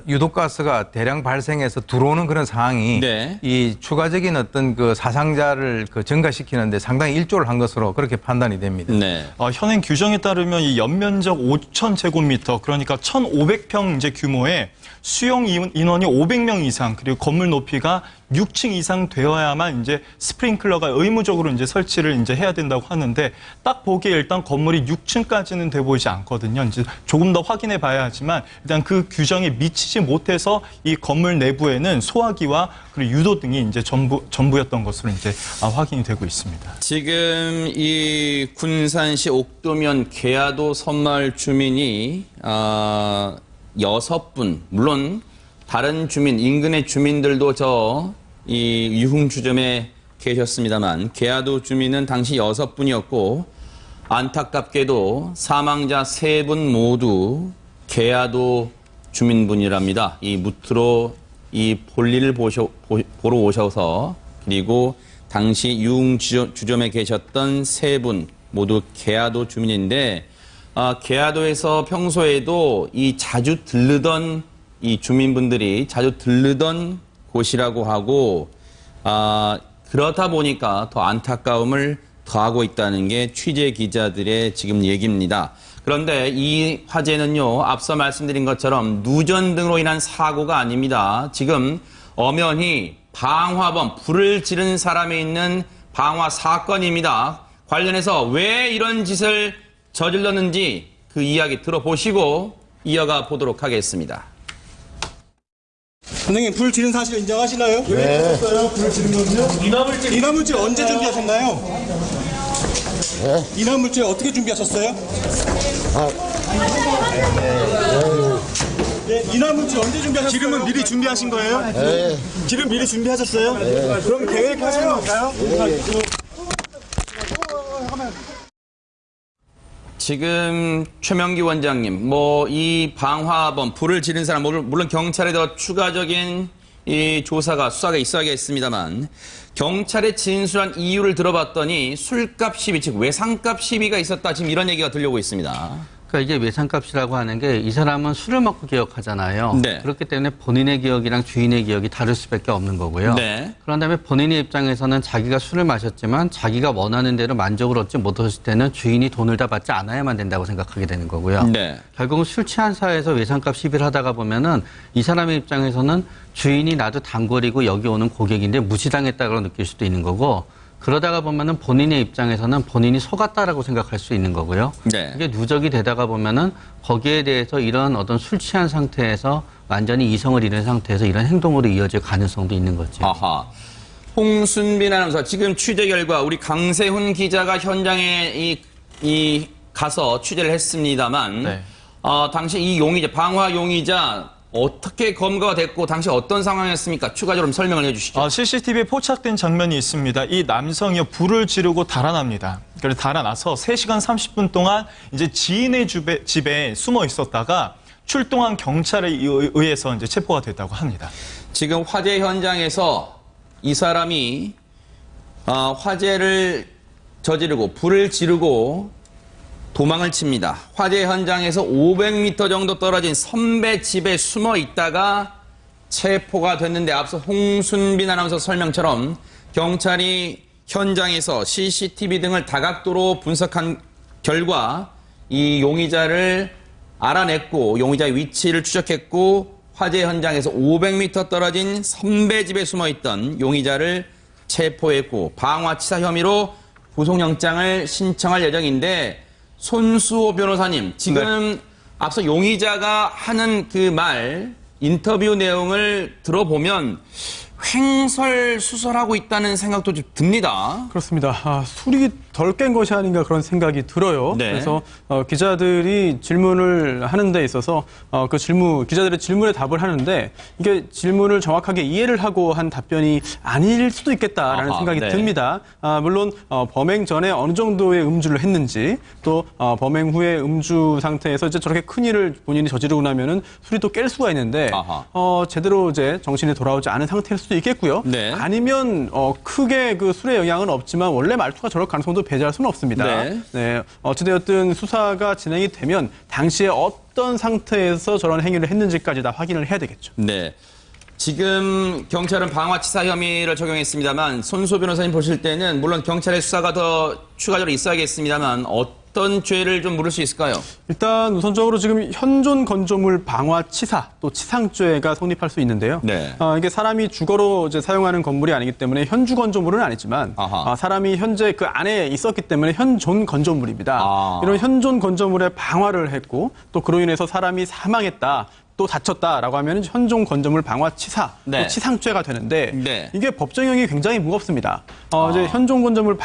유독가스가 대량 발생해서 들어오는 그런 상황이 네. 이 추가적인 어떤 그 사상자를 그 증가시키는데 상당히 일조를 한 것으로 그렇게 판단이 됩니다. 네. 현행 규정에 따르면 이 연면적 5,000제곱미터 그러니까 1,500평 이제 규모의 수용 인원이 500명 이상 그리고 건물 높이가 6층 이상 되어야만 이제 스프링클러가 의무적으로 이제 설치를 이제 해야 된다고 하는데 딱 보기에 일단 건물이 6층까지는 돼 보이지 않거든요. 이제 조금 더 확인해 봐야 하지만 일단 그 규정에 미치지 못해서 이 건물 내부에는 소화기와 그리고 유도 등이 이제 전부였던 것으로 이제 확인이 되고 있습니다. 지금 이 군산시 옥도면 계야도 섬마을 주민이 6분, 물론 다른 주민, 인근의 주민들도 이 유흥주점에 계셨습니다만 계야도 주민은 당시 6분이었고 안타깝게도 사망자 3분 모두 계야도 주민분이랍니다. 이 무트로 이 볼일을 보러 오셔서 그리고 당시 유흥주점에 계셨던 3분 모두 계야도 주민인데 계야도에서 평소에도 이 자주 들르던 이 주민분들이 자주 들르던 곳이라고 하고 그렇다 보니까 더 안타까움을 더하고 있다는 게 취재 기자들의 지금 얘기입니다. 그런데 이 화재는요, 앞서 말씀드린 것처럼 누전 등으로 인한 사고가 아닙니다. 지금 엄연히 방화범, 불을 지른 사람이 있는 방화 사건입니다. 관련해서 왜 이런 짓을 저질렀는지 그 이야기 들어보시고 이어가 보도록 하겠습니다. 선생님, 불 지른 사실 인정하시나요? 네. 왜 했었어요? 불 지른 거는요? 이나물질 언제 준비하셨나요? 네? 이나물질 어떻게 준비하셨어요? 네, 이나물질 언제 준비하셨어요? 기름은 미리 준비하신 거예요? 네. 기름 미리 준비하셨어요? 네. 그럼 계획하시는 건가요? 지금 최명기 원장님, 이 방화범, 불을 지른 사람, 물론 경찰에 더 추가적인 이 조사가, 수사가 있어야겠습니다만, 경찰에 진술한 이유를 들어봤더니 술값 시비, 즉 외상값 시비가 있었다. 지금 이런 얘기가 들려오고 있습니다. 그러니까 이게 외상값이라고 하는 게 이 사람은 술을 먹고 기억하잖아요. 네. 그렇기 때문에 본인의 기억이랑 주인의 기억이 다를 수밖에 없는 거고요. 네. 그런 다음에 본인의 입장에서는 자기가 술을 마셨지만 자기가 원하는 대로 만족을 얻지 못했을 때는 주인이 돈을 다 받지 않아야만 된다고 생각하게 되는 거고요. 네. 결국은 술 취한 사회에서 외상값 시비를 하다가 보면은 이 사람의 입장에서는 주인이 나도 단골이고 여기 오는 고객인데 무시당했다고 느낄 수도 있는 거고, 그러다가 보면은 본인의 입장에서는 본인이 속았다라고 생각할 수 있는 거고요. 네. 이게 누적이 되다가 보면은 거기에 대해서 이런 어떤 술 취한 상태에서 완전히 이성을 잃은 상태에서 이런 행동으로 이어질 가능성도 있는 거죠. 아하. 홍순빈 아나운서, 지금 취재 결과 우리 강세훈 기자가 현장에 가서 취재를 했습니다만, 네. 당시 이 용의자, 방화 용의자 어떻게 검거가 됐고 당시 어떤 상황이었습니까? 추가적으로 설명을 해주시죠. CCTV에 포착된 장면이 있습니다. 이 남성이 불을 지르고 달아납니다. 그래서 달아나서 3시간 30분 동안 이제 지인의 집에 숨어 있었다가 출동한 경찰에 의해서 이제 체포가 됐다고 합니다. 지금 화재 현장에서 이 사람이 화재를 저지르고 불을 지르고 도망을 칩니다. 화재 현장에서 500m 정도 떨어진 선배 집에 숨어 있다가 체포가 됐는데, 앞서 홍순빈 아나운서 설명처럼 경찰이 현장에서 CCTV 등을 다각도로 분석한 결과 이 용의자를 알아냈고 용의자의 위치를 추적했고 화재 현장에서 500m 떨어진 선배 집에 숨어 있던 용의자를 체포했고 방화치사 혐의로 구속영장을 신청할 예정인데, 손수호 변호사님, 지금 네. 앞서 용의자가 하는 그 인터뷰 내용을 들어보면 횡설수설하고 있다는 생각도 좀 듭니다. 그렇습니다. 술이 덜 깬 것이 아닌가 그런 생각이 들어요. 네. 그래서 기자들이 질문을 하는 데 있어서 기자들의 질문에 답을 하는데 이게 질문을 정확하게 이해를 하고 한 답변이 아닐 수도 있겠다라는 생각이 듭니다. 물론 범행 전에 어느 정도의 음주를 했는지 또 범행 후에 음주 상태에서 이제 저렇게 큰 일을 본인이 저지르고 나면은 술이 또 깰 수가 있는데 제대로 이제 정신이 돌아오지 않은 상태일 수도 있겠고요. 네. 아니면 크게 그 술의 영향은 없지만 원래 말투가 저럴 가능성도 배제할 수는 없습니다. 네. 어찌되었든 수사가 진행이 되면 당시에 어떤 상태에서 저런 행위를 했는지까지 다 확인을 해야 되겠죠. 네. 지금 경찰은 방화치사 혐의를 적용했습니다만 손소 변호사님 보실 때는 물론 경찰의 수사가 더 추가적으로 있어야겠습니다만 어떤 죄를 좀 물을 수 있을까요? 일단 우선적으로 지금 현존 건조물 방화치사 또 치상죄가 성립할 수 있는데요. 이게 사람이 주거로 이제 사용하는 건물이 아니기 때문에 현주 건조물은 아니지만 사람이 현재 그 안에 있었기 때문에 현존 건조물입니다. 이런 현존 건조물에 방화를 했고 또 그로 인해서 사람이 사망했다. 또 다쳤다라고 하면 현존 건조물 방화치사, 또 치상죄가 되는데 이게 법정형이 굉장히 무겁습니다. 이제 현존 건조물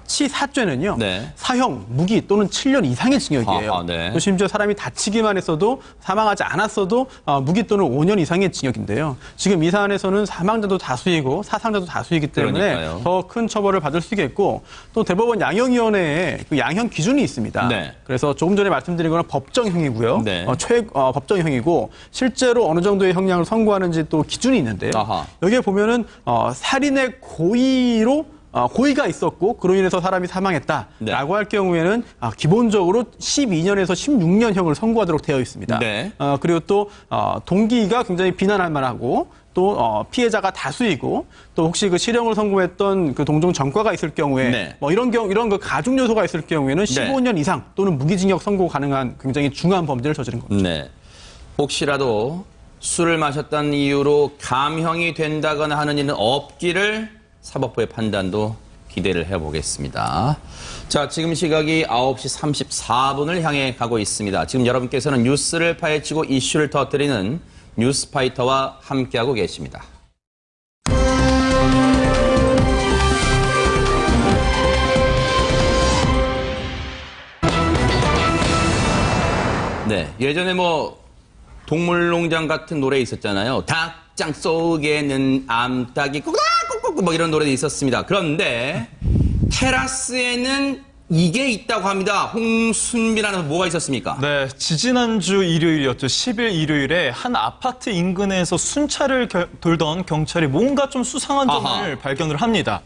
치사죄는요 사형, 무기 또는 7년 이상의 징역이에요. 또 심지어 사람이 다치기만 했어도 사망하지 않았어도 무기 또는 5년 이상의 징역인데요. 지금 이 사안에서는 사망자도 다수이고 사상자도 다수이기 때문에 더 큰 처벌을 받을 수 있겠고 또 대법원 양형위원회에 그 양형 기준이 있습니다. 그래서 조금 전에 말씀드린 거는 법정형이고요. 법정형이고 실제로 어느 정도의 형량을 선고하는지 또 기준이 있는데요. 여기에 보면은 살인의 고의가 있었고 그로 인해서 사람이 사망했다라고 할 경우에는 기본적으로 12년에서 16년형을 선고하도록 되어 있습니다. 그리고 또 동기가 굉장히 비난할 만하고 또 피해자가 다수이고 또 혹시 그 실형을 선고했던 그 동종 전과가 있을 경우에 이런 그 가중 요소가 있을 경우에는 15년 이상 또는 무기징역 선고 가능한 굉장히 중한 범죄를 저지른 겁니다. 혹시라도 술을 마셨다는 이유로 감형이 된다거나 하는 일은 없기를 사법부의 판단도 기대를 해보겠습니다. 자, 지금 시각이 9시 34분을 향해 가고 있습니다. 지금 여러분께서는 뉴스를 파헤치고 이슈를 터뜨리는 뉴스파이터와 함께하고 계십니다. 예전에 동물농장 같은 노래 있었잖아요. 닭장 속에는 암탉이 꾹꾹꾹 이런 노래도 있었습니다. 그런데 테라스에는 이게 있다고 합니다. 홍순비라는 뭐가 있었습니까? 지지난주 일요일이었죠. 10일 일요일에 한 아파트 인근에서 순찰을 돌던 경찰이 뭔가 좀 수상한 점을 발견을 합니다.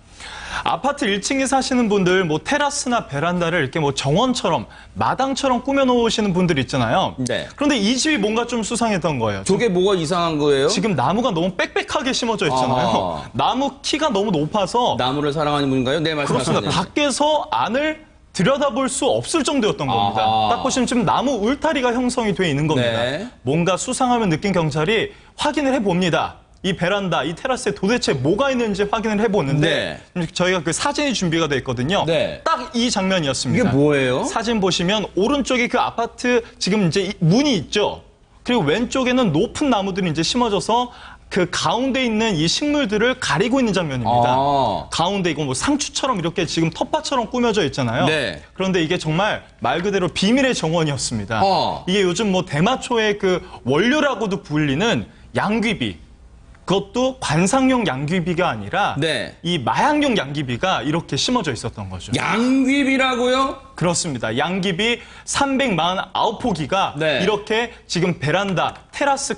아파트 1층에 사시는 분들 테라스나 베란다를 이렇게 정원처럼 마당처럼 꾸며놓으시는 분들 있잖아요. 그런데 이 집이 뭔가 좀 수상했던 거예요. 저게 뭐가 이상한 거예요? 지금 나무가 너무 빽빽하게 심어져 있잖아요. 나무 키가 너무 높아서 나무를 사랑하는 분인가요? 네, 말씀하세요. 그렇습니다. 밖에서 안을 들여다볼 수 없을 정도였던 겁니다. 딱 보시면 지금 나무 울타리가 형성이 돼 있는 겁니다. 뭔가 수상함을 느낀 경찰이 확인을 해봅니다. 이 베란다, 이 테라스에 도대체 뭐가 있는지 확인을 해보는데 저희가 그 사진이 준비가 돼 있거든요. 딱 이 장면이었습니다. 이게 뭐예요? 사진 보시면 오른쪽에 그 아파트 지금 이제 문이 있죠. 그리고 왼쪽에는 높은 나무들이 이제 심어져서 그 가운데 있는 이 식물들을 가리고 있는 장면입니다. 가운데 이거 상추처럼 이렇게 지금 텃밭처럼 꾸며져 있잖아요. 그런데 이게 정말 말 그대로 비밀의 정원이었습니다. 이게 요즘 대마초의 그 원료라고도 불리는 양귀비. 그것도 관상용 양귀비가 아니라 이 마약용 양귀비가 이렇게 심어져 있었던 거죠. 양귀비라고요? 그렇습니다. 양귀비 349포기가 이렇게 지금 베란다, 테라스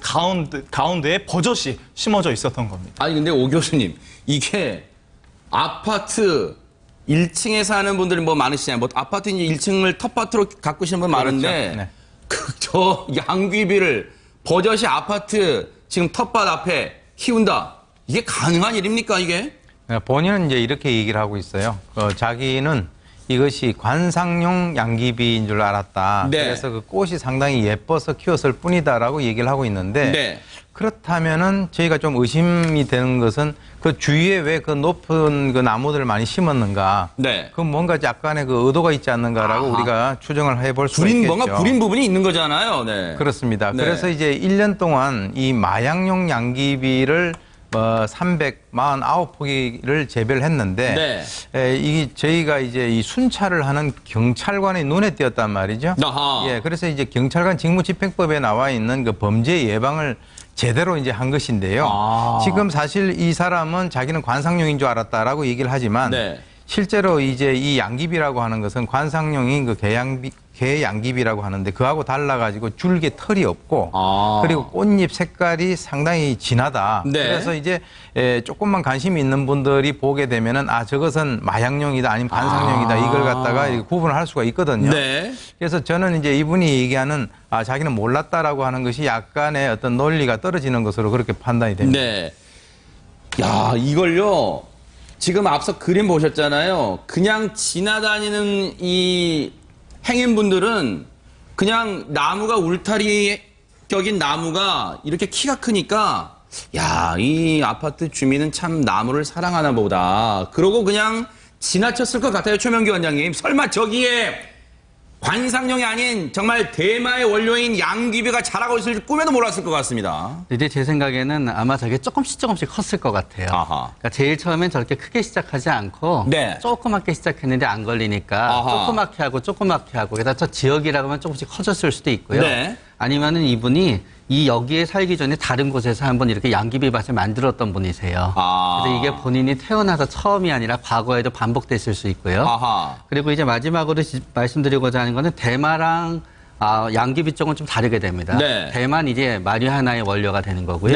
가운데에 버젓이 심어져 있었던 겁니다. 아니 근데 오 교수님, 이게 아파트 1층에 사는 분들이 많으시잖아요. 아파트 1층을 텃밭으로 가꾸시는 분 많은데 저 양귀비를 버젓이 아파트 지금 텃밭 앞에 키운다. 이게 가능한 일입니까, 이게? 본인은 이제 이렇게 얘기를 하고 있어요. 자기는 이것이 관상용 양귀비인 줄 알았다. 그래서 그 꽃이 상당히 예뻐서 키웠을 뿐이다라고 얘기를 하고 있는데 그렇다면은 저희가 좀 의심이 되는 것은 그 주위에 왜 그 높은 그 나무들을 많이 심었는가? 그 뭔가 약간의 그 의도가 있지 않는가라고 우리가 추정을 해볼 수 있겠죠. 뭔가 부린 부분이 있는 거잖아요. 그렇습니다. 그래서 이제 1년 동안 이 마약용 양귀비를 349포기를 재배를 했는데 이게 저희가 이제 이 순찰을 하는 경찰관의 눈에 띄었단 말이죠. 예, 그래서 이제 경찰관 직무집행법에 나와 있는 그 범죄 예방을 제대로 이제 한 것인데요. 지금 사실 이 사람은 자기는 관상용인 줄 알았다라고 얘기를 하지만 실제로 이제 이 양귀비라고 하는 것은 관상용인 그 개양귀비라고 하는데 그하고 달라가지고 줄기 털이 없고 그리고 꽃잎 색깔이 상당히 진하다. 그래서 이제 조금만 관심이 있는 분들이 보게 되면은 아 저것은 마약용이다 아니면 관상용이다 이걸 갖다가 구분을 할 수가 있거든요. 그래서 저는 이제 이분이 얘기하는 아 자기는 몰랐다라고 하는 것이 약간의 어떤 논리가 떨어지는 것으로 그렇게 판단이 됩니다. 야 이걸요. 지금 앞서 그림 보셨잖아요. 그냥 지나다니는 이 행인분들은 그냥 나무가 울타리 격인 나무가 이렇게 키가 크니까 야, 이 아파트 주민은 참 나무를 사랑하나 보다. 그러고 그냥 지나쳤을 것 같아요, 최명기 원장님. 설마 저기에 관상용이 아닌 정말 대마의 원료인 양귀비가 자라고 있을 줄 꿈에도 몰랐을 것 같습니다. 이제 제 생각에는 아마 저게 조금씩 컸을 것 같아요. 그러니까 제일 처음엔 저렇게 크게 시작하지 않고 조그맣게 시작했는데 안 걸리니까 조그맣게 하고 게다가 저 지역이라고 하면 조금씩 커졌을 수도 있고요. 아니면은 이분이 이 여기에 살기 전에 다른 곳에서 한번 이렇게 양귀비 밭을 만들었던 분이세요. 그래서 이게 본인이 태어나서 처음이 아니라 과거에도 반복됐을 수 있고요. 그리고 이제 마지막으로 말씀드리고자 하는 거는 대마랑 양귀비 쪽은 좀 다르게 됩니다. 대만 이제 마리화나의 원료가 되는 거고요.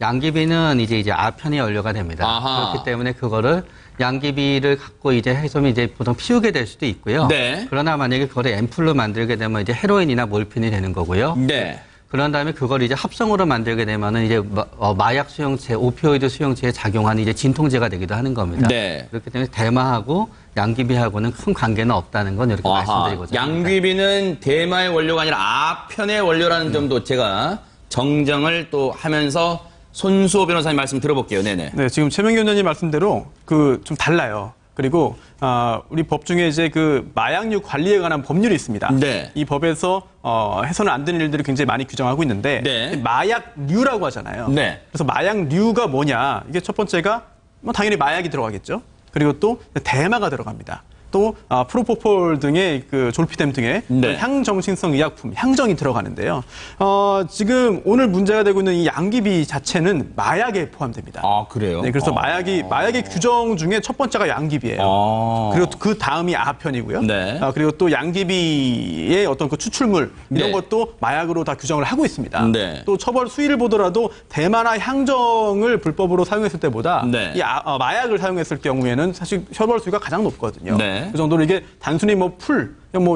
양귀비는 이제 아편의 원료가 됩니다. 그렇기 때문에 그거를 양귀비를 갖고 이제 해서 이제 보통 피우게 될 수도 있고요. 그러나 만약에 그거를 앰플로 만들게 되면 이제 헤로인이나 몰핀이 되는 거고요. 그런 다음에 그걸 이제 합성으로 만들게 되면은 이제 마약 수용체, 오피오이드 수용체에 작용하는 이제 진통제가 되기도 하는 겁니다. 그렇기 때문에 대마하고 양귀비하고는 큰 관계는 없다는 건 이렇게 말씀드리고자 합니다. 양귀비는 대마의 원료가 아니라 아편의 원료라는 점도 제가 정정을 또 하면서 손수호 변호사님 말씀 들어볼게요. 네네. 네, 지금 최명기 원장님 말씀대로 좀 달라요. 그리고 우리 법 중에 이제 그 마약류 관리에 관한 법률이 있습니다. 이 법에서 해서는 안 되는 일들을 굉장히 많이 규정하고 있는데 마약류라고 하잖아요. 그래서 마약류가 뭐냐? 이게 첫 번째가 뭐 당연히 마약이 들어가겠죠. 그리고 또 대마가 들어갑니다. 또 프로포폴 등의 그 졸피뎀 등의 향정신성 의약품, 향정이 들어가는데요. 지금 오늘 문제가 되고 있는 이 양귀비 자체는 마약에 포함됩니다. 그래요? 네, 그래서 마약의 규정 중에 첫 번째가 양귀비예요. 그리고 그 다음이 아편이고요. 그리고 또 양귀비의 어떤 그 추출물 이런 것도 마약으로 다 규정을 하고 있습니다. 또 처벌 수위를 보더라도 대마나 향정을 불법으로 사용했을 때보다 이 마약을 사용했을 경우에는 사실 처벌 수위가 가장 높거든요. 그 정도로 이게 단순히 뭐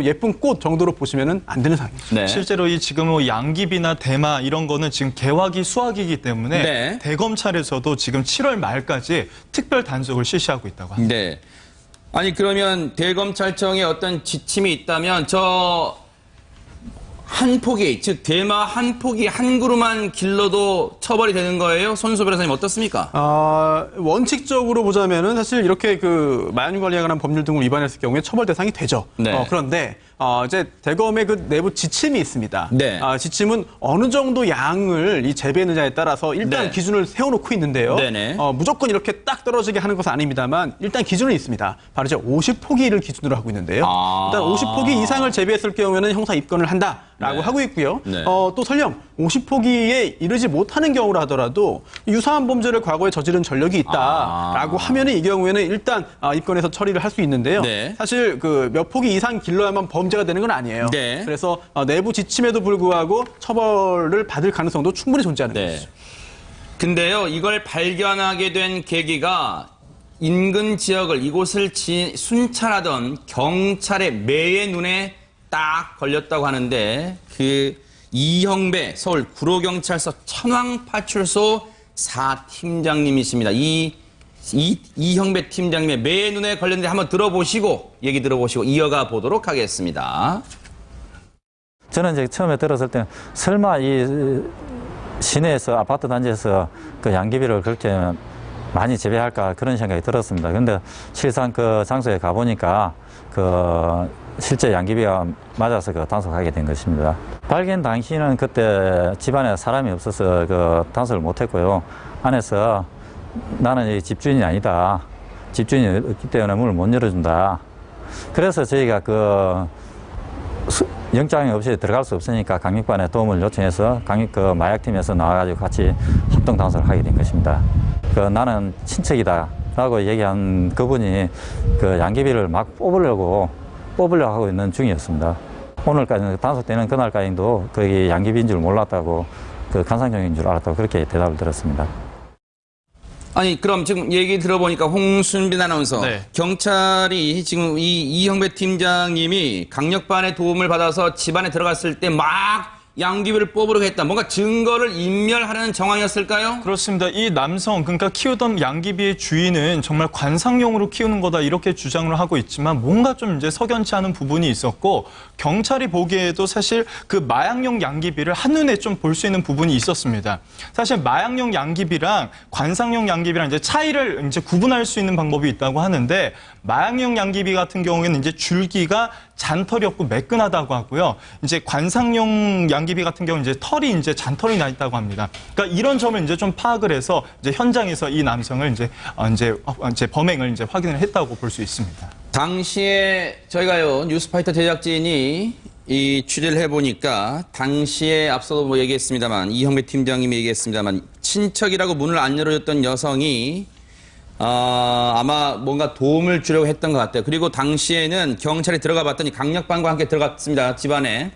예쁜 꽃 정도로 보시면은 안 되는 상황이죠. 실제로 이 지금 뭐 양귀비나 대마 이런 거는 지금 개화기 수확이기 때문에 대검찰에서도 지금 7월 말까지 특별 단속을 실시하고 있다고 합니다. 아니 그러면 대검찰청에 어떤 지침이 있다면 한 포기, 즉 대마 한 포기 한 그루만 길러도 처벌이 되는 거예요? 손수 변호사님 어떻습니까? 원칙적으로 보자면은 사실 이렇게 그 마약류 관리에 관한 법률 등을 위반했을 경우에 처벌 대상이 되죠. 그런데 이제 대검의 그 내부 지침이 있습니다. 지침은 어느 정도 양을 이 재배하느냐에 따라서 일단 기준을 세워놓고 있는데요. 무조건 이렇게 딱 떨어지게 하는 것은 아닙니다만 일단 기준은 있습니다. 바로 이제 50포기를 기준으로 하고 있는데요. 일단 50포기 이상을 재배했을 경우에는 형사 입건을 한다라고 하고 있고요. 또 설령 50포기에 이르지 못하는 경우라 하더라도 유사한 범죄를 과거에 저지른 전력이 있다라고 하면은 이 경우에는 일단 입건해서 처리를 할 수 있는데요. 사실 그 몇 포기 이상 길러야만 범죄가 되는 건 아니에요. 그래서 내부 지침에도 불구하고 처벌을 받을 가능성도 충분히 존재하는 것이죠. 근데요, 이걸 발견하게 된 계기가 인근 지역을 이곳을 순찰하던 경찰의 매의 눈에 딱 걸렸다고 하는데 그 이형배 서울 구로경찰서 천왕파출소 4팀장님이십니다. 이형배 팀장님의 매의 눈에 걸렸는데 한번 얘기 들어보시고 이어가 보도록 하겠습니다. 저는 이제 처음에 들었을 때는 설마 이 시내에서 아파트 단지에서 그 양귀비를 그렇게 많이 재배할까 그런 생각이 들었습니다. 그런데 실상 그 장소에 가보니까 실제 양귀비가 맞아서 단속하게 된 것입니다. 발견 당시는 그때 집안에 사람이 없어서 단속을 못했고요. 안에서 나는 여기 집주인이 아니다. 집주인이 없기 때문에 문을 못 열어준다. 그래서 저희가 영장이 없이 들어갈 수 없으니까 강력반에 도움을 요청해서 마약팀에서 나와가지고 같이 합동 단속을 하게 된 것입니다. 나는 친척이다 라고 얘기한 그분이 양귀비를 막 뽑으려고 하고 있는 중이었습니다. 오늘까지 단속되는 그날까지도 거기 양귀비인 줄 몰랐다고 관상용인 줄 알았다고 그렇게 대답을 들었습니다. 아니 그럼 지금 얘기 들어보니까 홍순빈 아나운서 경찰이 지금 이 이형배 팀장님이 강력반의 도움을 받아서 집안에 들어갔을 때 막 양귀비를 뽑으려고 했다. 뭔가 증거를 인멸하려는 정황이었을까요? 그렇습니다. 이 남성, 그러니까 키우던 양귀비의 주인은 정말 관상용으로 키우는 거다 이렇게 주장을 하고 있지만 뭔가 좀 이제 석연치 않은 부분이 있었고 경찰이 보기에도 사실 그 마약용 양귀비를 한눈에 좀 볼 수 있는 부분이 있었습니다. 사실 마약용 양귀비랑 관상용 양귀비랑 이제 차이를 이제 구분할 수 있는 방법이 있다고 하는데 마약용 양귀비 같은 경우에는 이제 줄기가 잔털이 없고 매끈하다고 하고요. 이제 관상용 양귀비 같은 경우는 이제 털이 이제 잔털이 나 있다고 합니다. 그러니까 이런 점을 이제 좀 파악을 해서 이제 현장에서 이 남성을 이제 범행을 이제 확인을 했다고 볼 수 있습니다. 당시에 저희가요 뉴스파이터 제작진이 이 취재를 해보니까 당시에 앞서도 뭐 얘기했습니다만 이형배 팀장님이 얘기했습니다만 친척이라고 문을 안 열어줬던 여성이 아마 뭔가 도움을 주려고 했던 것 같아요. 그리고 당시에는 경찰이 들어가 봤더니 강력반과 함께 들어갔습니다. 집안에.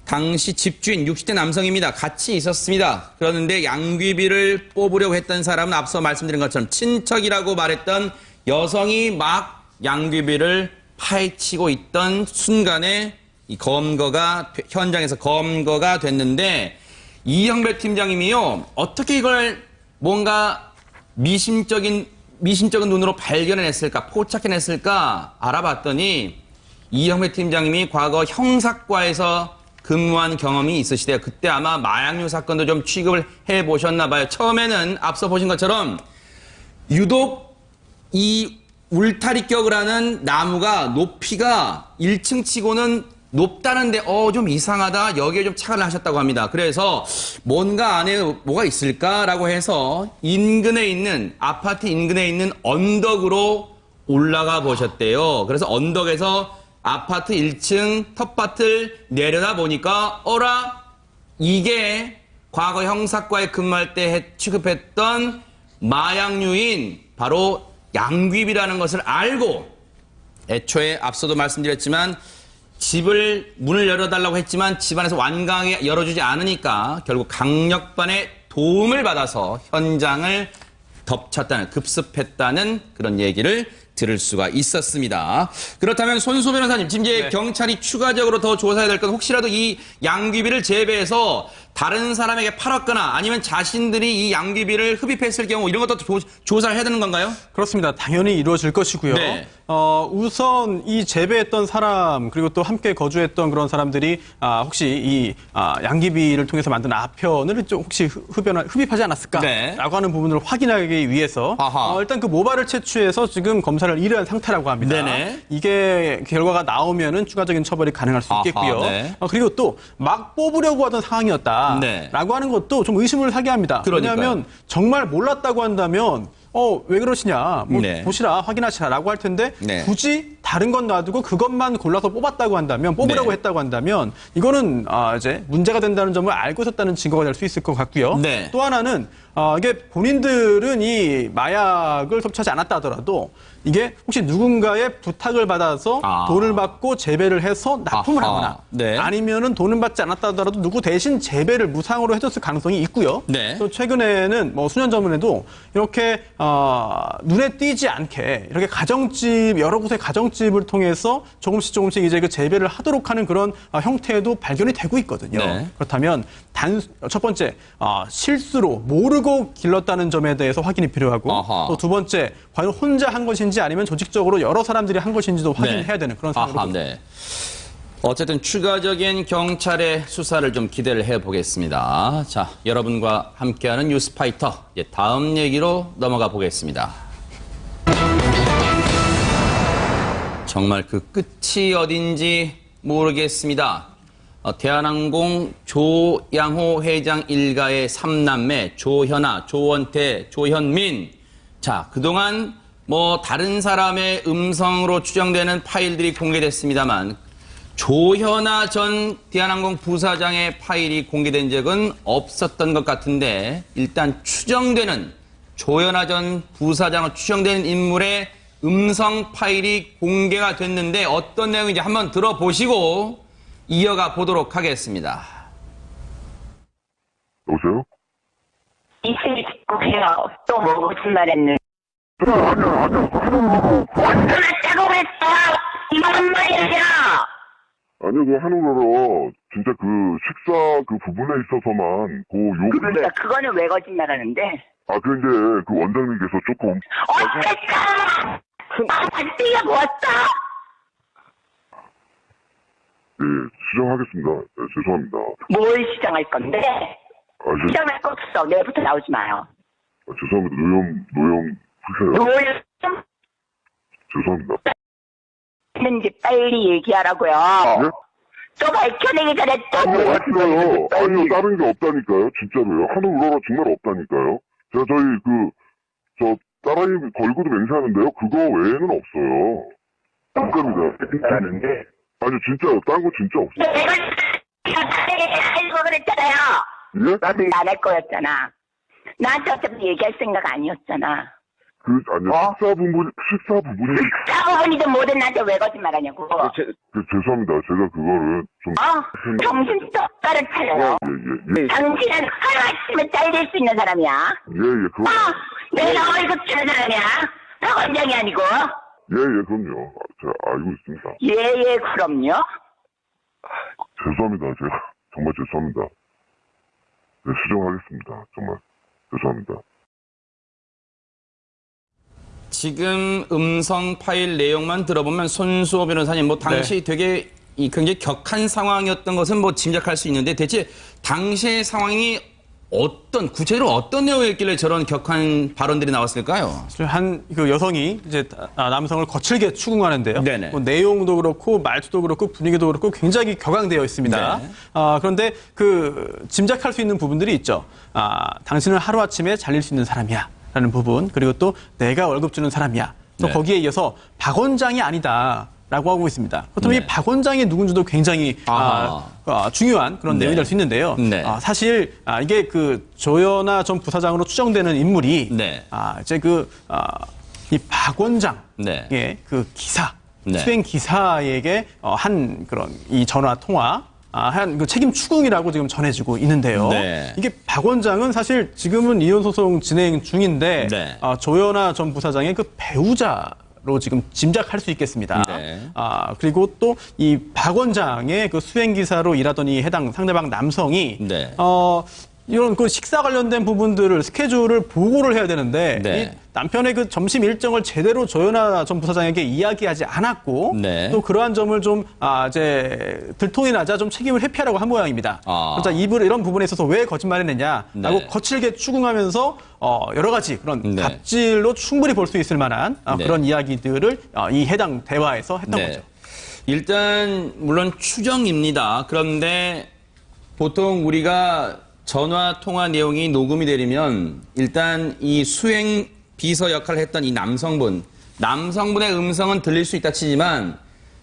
당시 집주인 60대 남성입니다. 같이 있었습니다. 그런데 양귀비를 뽑으려고 했던 사람은 앞서 말씀드린 것처럼 친척이라고 말했던 여성이 막 양귀비를 파헤치고 있던 순간에 이 현장에서 검거가 됐는데 이형배 팀장님이요. 어떻게 이걸 뭔가 미심적인 눈으로 발견해냈을까, 포착해냈을까 알아봤더니 이형배 팀장님이 과거 형사과에서 근무한 경험이 있으시대요. 그때 아마 마약류 사건도 좀 취급을 해보셨나 봐요. 처음에는 앞서 보신 것처럼 유독 이 울타리격을 하는 나무가 높이가 1층 치고는 높다는데 좀 이상하다. 여기에 좀 착안을 하셨다고 합니다. 그래서 뭔가 안에 뭐가 있을까라고 해서 아파트 인근에 있는 언덕으로 올라가 보셨대요. 그래서 언덕에서 아파트 1층 텃밭을 내려다 보니까 이게 과거 형사과에 근무할 때 취급했던 마약류인 바로 양귀비라는 것을 알고 애초에 앞서도 말씀드렸지만 문을 열어달라고 했지만 집안에서 완강하게 열어주지 않으니까 결국 강력반의 도움을 받아서 현장을 급습했다는 그런 얘기를 들을 수가 있었습니다. 그렇다면 손수 변호사님, 지금 이제 경찰이 추가적으로 더 조사해야 될 건 혹시라도 이 양귀비를 재배해서 다른 사람에게 팔았거나 아니면 자신들이 이 양귀비를 흡입했을 경우 이런 것도 조사를 해야 되는 건가요? 그렇습니다. 당연히 이루어질 것이고요. 네. 우선 이 재배했던 사람 그리고 또 함께 거주했던 그런 사람들이 혹시 이 양귀비를 통해서 만든 아편을 좀 혹시 흡입하지 않았을까라고 하는 부분을 확인하기 위해서 일단 그 모발을 채취해서 지금 검사를 의뢰한 상태라고 합니다. 네네. 이게 결과가 나오면은 추가적인 처벌이 가능할 수 있겠고요. 네. 그리고 또 막 뽑으려고 하던 상황이었다라고 하는 것도 좀 의심을 하게 합니다. 그러니까요. 왜냐하면 정말 몰랐다고 한다면 왜 그러시냐, 보시라, 확인하시라라고 할 텐데 굳이 다른 건 놔두고 그것만 골라서 뽑았다고 한다면, 뽑으려고 했다고 한다면 이거는 이제 문제가 된다는 점을 알고 있었다는 증거가 될 수 있을 것 같고요. 또 하나는 이게 본인들은 이 마약을 섭취하지 않았다 하더라도 이게 혹시 누군가의 부탁을 받아서 돈을 받고 재배를 해서 납품을 하거나 아니면은 돈을 받지 않았다 하더라도 누구 대신 재배를 무상으로 해줬을 가능성이 있고요. 또 최근에는 수년 전에도 이렇게 눈에 띄지 않게 이렇게 여러 곳의 가정집을 통해서 조금씩 이제 그 재배를 하도록 하는 그런 형태도 발견이 되고 있거든요. 그렇다면 첫 번째 실수로 모르고 길렀다는 점에 대해서 확인이 필요하고 또 두 번째 과연 혼자 한 것인지 아니면 조직적으로 여러 사람들이 한 것인지도 확인해야 되는 그런 상황으로 어쨌든 추가적인 경찰의 수사를 좀 기대를 해보겠습니다. 자, 여러분과 함께하는 뉴스파이터, 이제 다음 얘기로 넘어가 보겠습니다. 정말 그 끝이 어딘지 모르겠습니다. 대한항공 조양호 회장 일가의 3남매 조현아, 조원태, 조현민 자, 그동안 뭐 다른 사람의 음성으로 추정되는 파일들이 공개됐습니다만 조현아 전 대한항공 부사장의 파일이 공개된 적은 없었던 것 같은데 일단 추정되는 조현아 전 부사장으로 추정되는 인물의 음성 파일이 공개가 됐는데 어떤 내용인지 한번 들어보시고 이어가 보도록 하겠습니다. 여보세요? 이슬이 듣고 해요. 또 뭐 거짓말했네. 아니요, 어쩌라고 그랬어! 이만 말이야! 아니요, 그 하늘으로 진짜 그 식사 그 부분에 있어서만 그 욕. 그러니까 그거는 왜 거짓말하는데? 아, 그 이제 그 원장님께서 조금. 어쨌든! 반대가 뭐였어? 예, 수정하겠습니다. 네, 죄송합니다. 뭘 시정할 건데? 시정할 거 없어. 내일부터 나오지 마요. 아, 죄송합니다. 노영 푸세요. 노영? 죄송합니다. 했는지 빨리 얘기하라고요. 예? 또 밝혀내기 전에 또 아니요, 아니요, 다른 게 없다니까요. 진짜로요. 하늘으로 정말 없다니까요. 제가 저희 딸아이 걸고도 맹세하는데요. 그거 외에는 없어요. 진짜입니다. 하는데. 아니, 진짜요. 딴 거 진짜 없어요. 내가 알고 그랬잖아요. 예? 나도 안 할 거였잖아. 나한테 어차피 얘기할 생각 아니었잖아. 아니요, 식사 부분이. 식사 부분이든 뭐든 나한테 왜 거짓말하냐고. 죄송합니다. 제가 그거를 좀. 정신 똑바로 차려요. 예. 당신은 하루아침에 잘릴 수 있는 사람이야. 예, 그거. 내가 월급 주는 사람이야. 나 원장이 아니고. 예, 그럼요. 제가 알고 있습니다. 예, 그럼요. 죄송합니다. 제가 정말 죄송합니다. 네, 수정하겠습니다. 정말 죄송합니다. 지금 음성 파일 내용만 들어보면 손수호 변호사님 뭐 당시 되게 굉장히 격한 상황이었던 것은 뭐 짐작할 수 있는데 대체 당시의 상황이 구체적으로 어떤 내용이었길래 저런 격한 발언들이 나왔을까요? 그 여성이 이제 남성을 거칠게 추궁하는데요. 뭐 내용도 그렇고 말투도 그렇고 분위기도 그렇고 굉장히 격앙되어 있습니다. 네. 그런데 그 짐작할 수 있는 부분들이 있죠. 당신은 하루아침에 잘릴 수 있는 사람이야 라는 부분, 그리고 또 내가 월급 주는 사람이야. 또 거기에 이어서 박 원장이 아니다 라고 하고 있습니다. 그렇다면 이 박 원장이 누군지도 굉장히 중요한 그런 내용이 될 수 있는데요. 사실 이게 그 조현아 전 부사장으로 추정되는 인물이 이제 이 박 원장의 그 기사, 수행 기사에게 한 그런 이 전화 통화 한 그 책임 추궁이라고 지금 전해지고 있는데요. 이게 박 원장은 사실 지금은 이혼 소송 진행 중인데 조현아 전 부사장의 그 배우자로 지금 짐작할 수 있겠습니다. 그리고 또 이 박 원장의 그 수행 기사로 일하던 이 해당 상대방 남성이 이런 그 식사 관련된 부분들을 스케줄을 보고를 해야 되는데 이 남편의 그 점심 일정을 제대로 조현아 전 부사장에게 이야기하지 않았고 또 그러한 점을 좀 이제 들통이 나자 좀 책임을 회피하라고 한 모양입니다. 그러자 이런 부분에 있어서 왜 거짓말했느냐라고 거칠게 추궁하면서 여러 가지 그런 갑질로 충분히 볼 수 있을 만한 그런 이야기들을 이 해당 대화에서 했던 거죠. 일단 물론 추정입니다. 그런데 보통 우리가 전화 통화 내용이 녹음이 되려면 일단 이 수행 비서 역할을 했던 이 남성분의 음성은 들릴 수 있다 치지만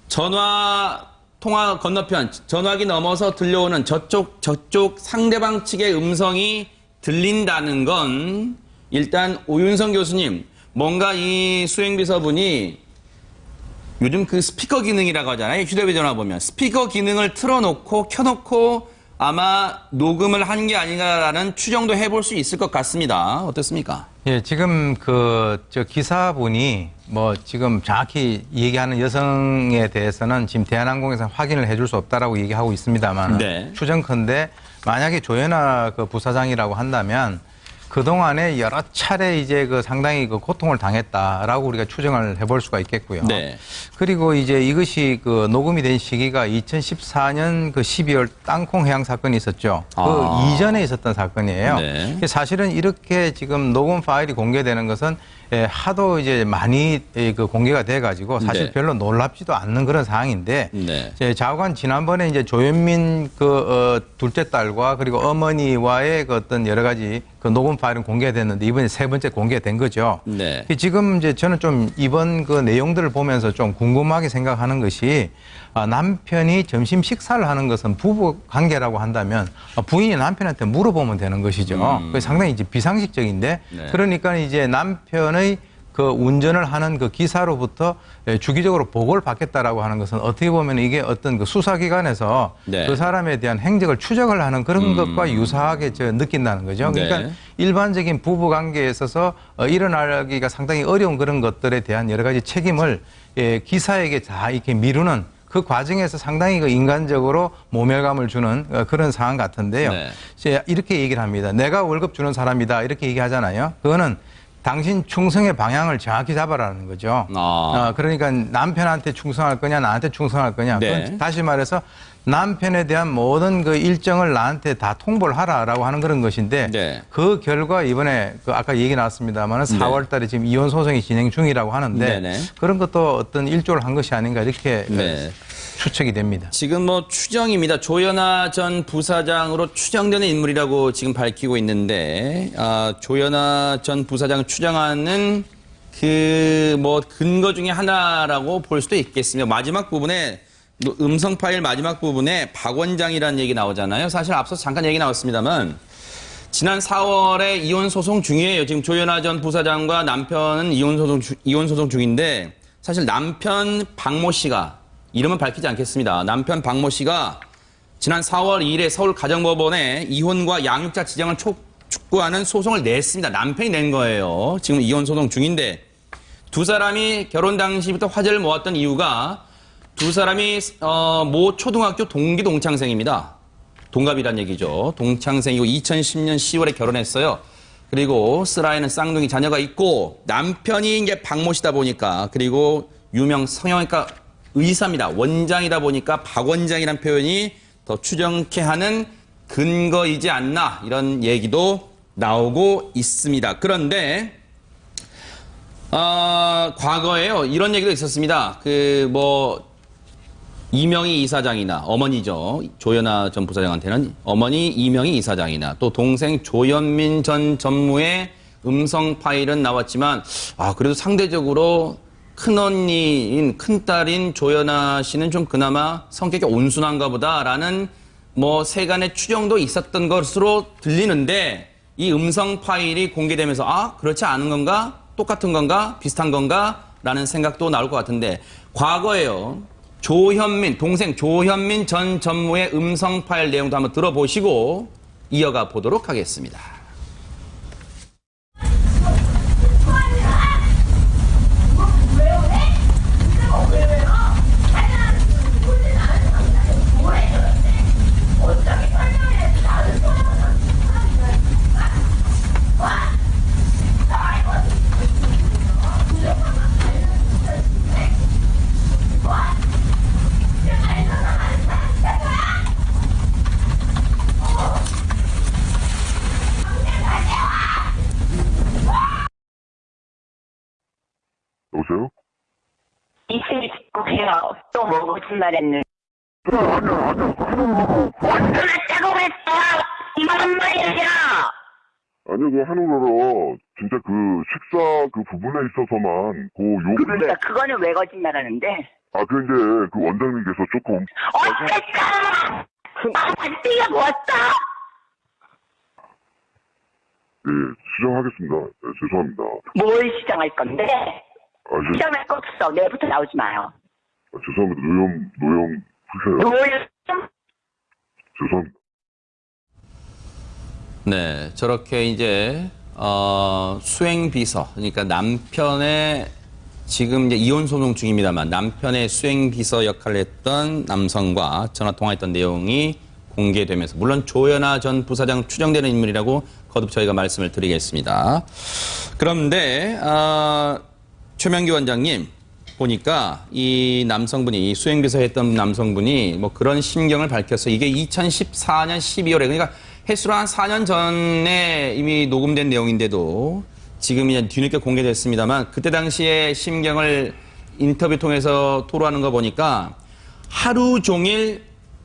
전화 통화 건너편, 전화기 넘어서 들려오는 저쪽 상대방 측의 음성이 들린다는 건 일단 오윤성 교수님, 뭔가 이 수행비서분이 요즘 그 스피커 기능이라고 하잖아요. 휴대전화 보면 스피커 기능을 켜놓고 아마 녹음을 한 게 아닌가라는 추정도 해볼 수 있을 것 같습니다. 어떻습니까? 예, 지금 저 기사분이 뭐 지금 정확히 얘기하는 여성에 대해서는 지금 대한항공에서 확인을 해줄 수 없다라고 얘기하고 있습니다만 추정컨대 만약에 조현아 그 부사장이라고 한다면 그동안에 여러 차례 이제 상당히 고통을 당했다라고 우리가 추정을 해볼 수가 있겠고요. 그리고 이제 이것이 녹음이 된 시기가 2014년 12월 땅콩 해양 사건이 있었죠. 그 이전에 있었던 사건이에요. 사실은 이렇게 지금 녹음 파일이 공개되는 것은 하도 이제 많이 그 공개가 돼가지고 사실 네. 별로 놀랍지도 않는 그런 상황인데 네. 좌우간 지난번에 이제 조현민 둘째 딸과 그리고 어머니와의 그 어떤 여러 가지 그 녹음 파일은 공개됐는데 이번에 세 번째 공개된 거죠. 네. 지금 이제 저는 좀 이번 그 내용들을 보면서 좀 궁금하게 생각하는 것이 남편이 점심 식사를 하는 것은 부부 관계라고 한다면 부인이 남편한테 물어보면 되는 것이죠. 그게 상당히 이제 비상식적인데 네. 그러니까 이제 남편의 그 운전을 하는 그 기사로부터 주기적으로 보고를 받겠다라고 하는 것은 어떻게 보면 이게 어떤 그 수사기관에서 네. 그 사람에 대한 행적을 추적을 하는 그런 것과 유사하게 느낀다는 거죠. 그러니까 네. 일반적인 부부 관계에 있어서 일어나기가 상당히 어려운 그런 것들에 대한 여러 가지 책임을 기사에게 다 이렇게 미루는 그 과정에서 상당히 그 인간적으로 모멸감을 주는 그런 상황 같은데요. 네. 이제 이렇게 얘기를 합니다. 내가 월급 주는 사람이다 이렇게 얘기하잖아요. 그거는 당신 충성의 방향을 정확히 잡아라는 거죠. 그러니까 남편한테 충성할 거냐 나한테 충성할 거냐. 네. 그건 다시 말해서 남편에 대한 모든 그 일정을 나한테 다 통보를 하라라고 하는 그런 것인데 네. 그 결과 이번에 그 아까 얘기 나왔습니다만 4월 달에 지금 이혼 소송이 진행 중이라고 하는데 네네. 그런 것도 어떤 일조를 한 것이 아닌가 이렇게 네. 추측이 됩니다. 지금 뭐 추정입니다. 조현아 전 부사장으로 추정되는 인물이라고 지금 밝히고 있는데 조현아 전 부사장 추정하는 그 뭐 근거 중에 하나라고 볼 수도 있겠습니다. 마지막 부분에 음성 파일 마지막 부분에 박 원장이라는 얘기 나오잖아요. 사실 앞서 잠깐 얘기 나왔습니다만 지난 4월에 이혼 소송 중이에요. 지금 조현아 전 부사장과 남편은 이혼 소송 중인데 사실 남편 박모 씨가 이름은 밝히지 않겠습니다. 남편 박모 씨가 지난 4월 2일에 서울가정법원에 이혼과 양육자 지정을 촉구하는 소송을 냈습니다. 남편이 낸 거예요. 지금 이혼 소송 중인데 두 사람이 결혼 당시부터 화제를 모았던 이유가 두 사람이 모 초등학교 동기 동창생입니다. 동갑이란 얘기죠. 동창생이고 2010년 10월에 결혼했어요. 그리고 슬아에는 쌍둥이 자녀가 있고 남편이 이제 박모 씨다 보니까 그리고 유명 성형외과 의사입니다. 원장이다 보니까 박 원장이라는 표현이 더 추정케 하는 근거이지 않나 이런 얘기도 나오고 있습니다. 그런데 과거에요 이런 얘기도 있었습니다. 이명희 이사장이나 어머니죠. 조현아 전 부사장한테는 어머니 이명희 이사장이나 또 동생 조현민 전 전무의 음성 파일은 나왔지만 그래도 상대적으로 큰언니인 큰딸인 조현아 씨는 좀 그나마 성격이 온순한가 보다라는 세간의 추정도 있었던 것으로 들리는데 이 음성 파일이 공개되면서 그렇지 않은 건가? 똑같은 건가? 비슷한 건가? 라는 생각도 나올 것 같은데 과거에요. 동생 조현민 전 전무의 음성 파일 내용도 한번 들어보시고 이어가 보도록 하겠습니다. 여보세요? 이틀 해요. 또 뭐 거짓말 했는데. 어쩌라고 그랬어! 이만한 말이야! 아니요, 그 하늘으로 진짜 그 식사 그 부분에 있어서만 그러니까 그거는 왜 거짓말 하는데? 그 이제 그 원장님께서 조금. 어쨌다! 반띵이 뭐였어? 예, 수정하겠습니다. 네, 죄송합니다. 뭘 시정할 건데? 시정할 거 없어. 내일부터 나오지 마요. 죄송합니다. 노영 푸세요. 노영? 죄송합니다. 네, 저렇게 이제 수행비서, 그러니까 남편의 지금 이제 이혼 소송 중입니다만 남편의 수행비서 역할을 했던 남성과 전화 통화했던 내용이 공개되면서 물론 조현아 전 부사장 추정되는 인물이라고 거듭 저희가 말씀을 드리겠습니다. 그런데 최명기 원장님 보니까 이 남성분이 수행비서 했던 남성분이 그런 심경을 밝혀서 이게 2014년 12월에 그러니까 횟수로 한 4년 전에 이미 녹음된 내용인데도 지금 이제 뒤늦게 공개됐습니다만 그때 당시에 심경을 인터뷰 통해서 토로하는 거 보니까 하루 종일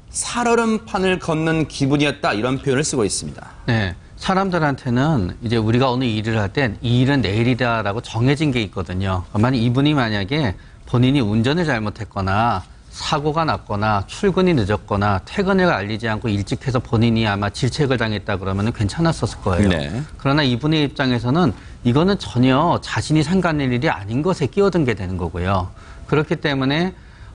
살얼음판을 걷는 기분이었다 이런 표현을 쓰고 있습니다. 네. 사람들한테는 이제 우리가 어느 일을 할 땐 이 일은 내일이다라고 정해진 게 있거든요. 이분이 만약에 본인이 운전을 잘못했거나 사고가 났거나 출근이 늦었거나 퇴근을 알리지 않고 일찍 해서 본인이 아마 질책을 당했다 그러면 괜찮았었을 거예요. 네. 그러나 이분의 입장에서는 이거는 전혀 자신이 상관할 일이 아닌 것에 끼어든 게 되는 거고요. 그렇기 때문에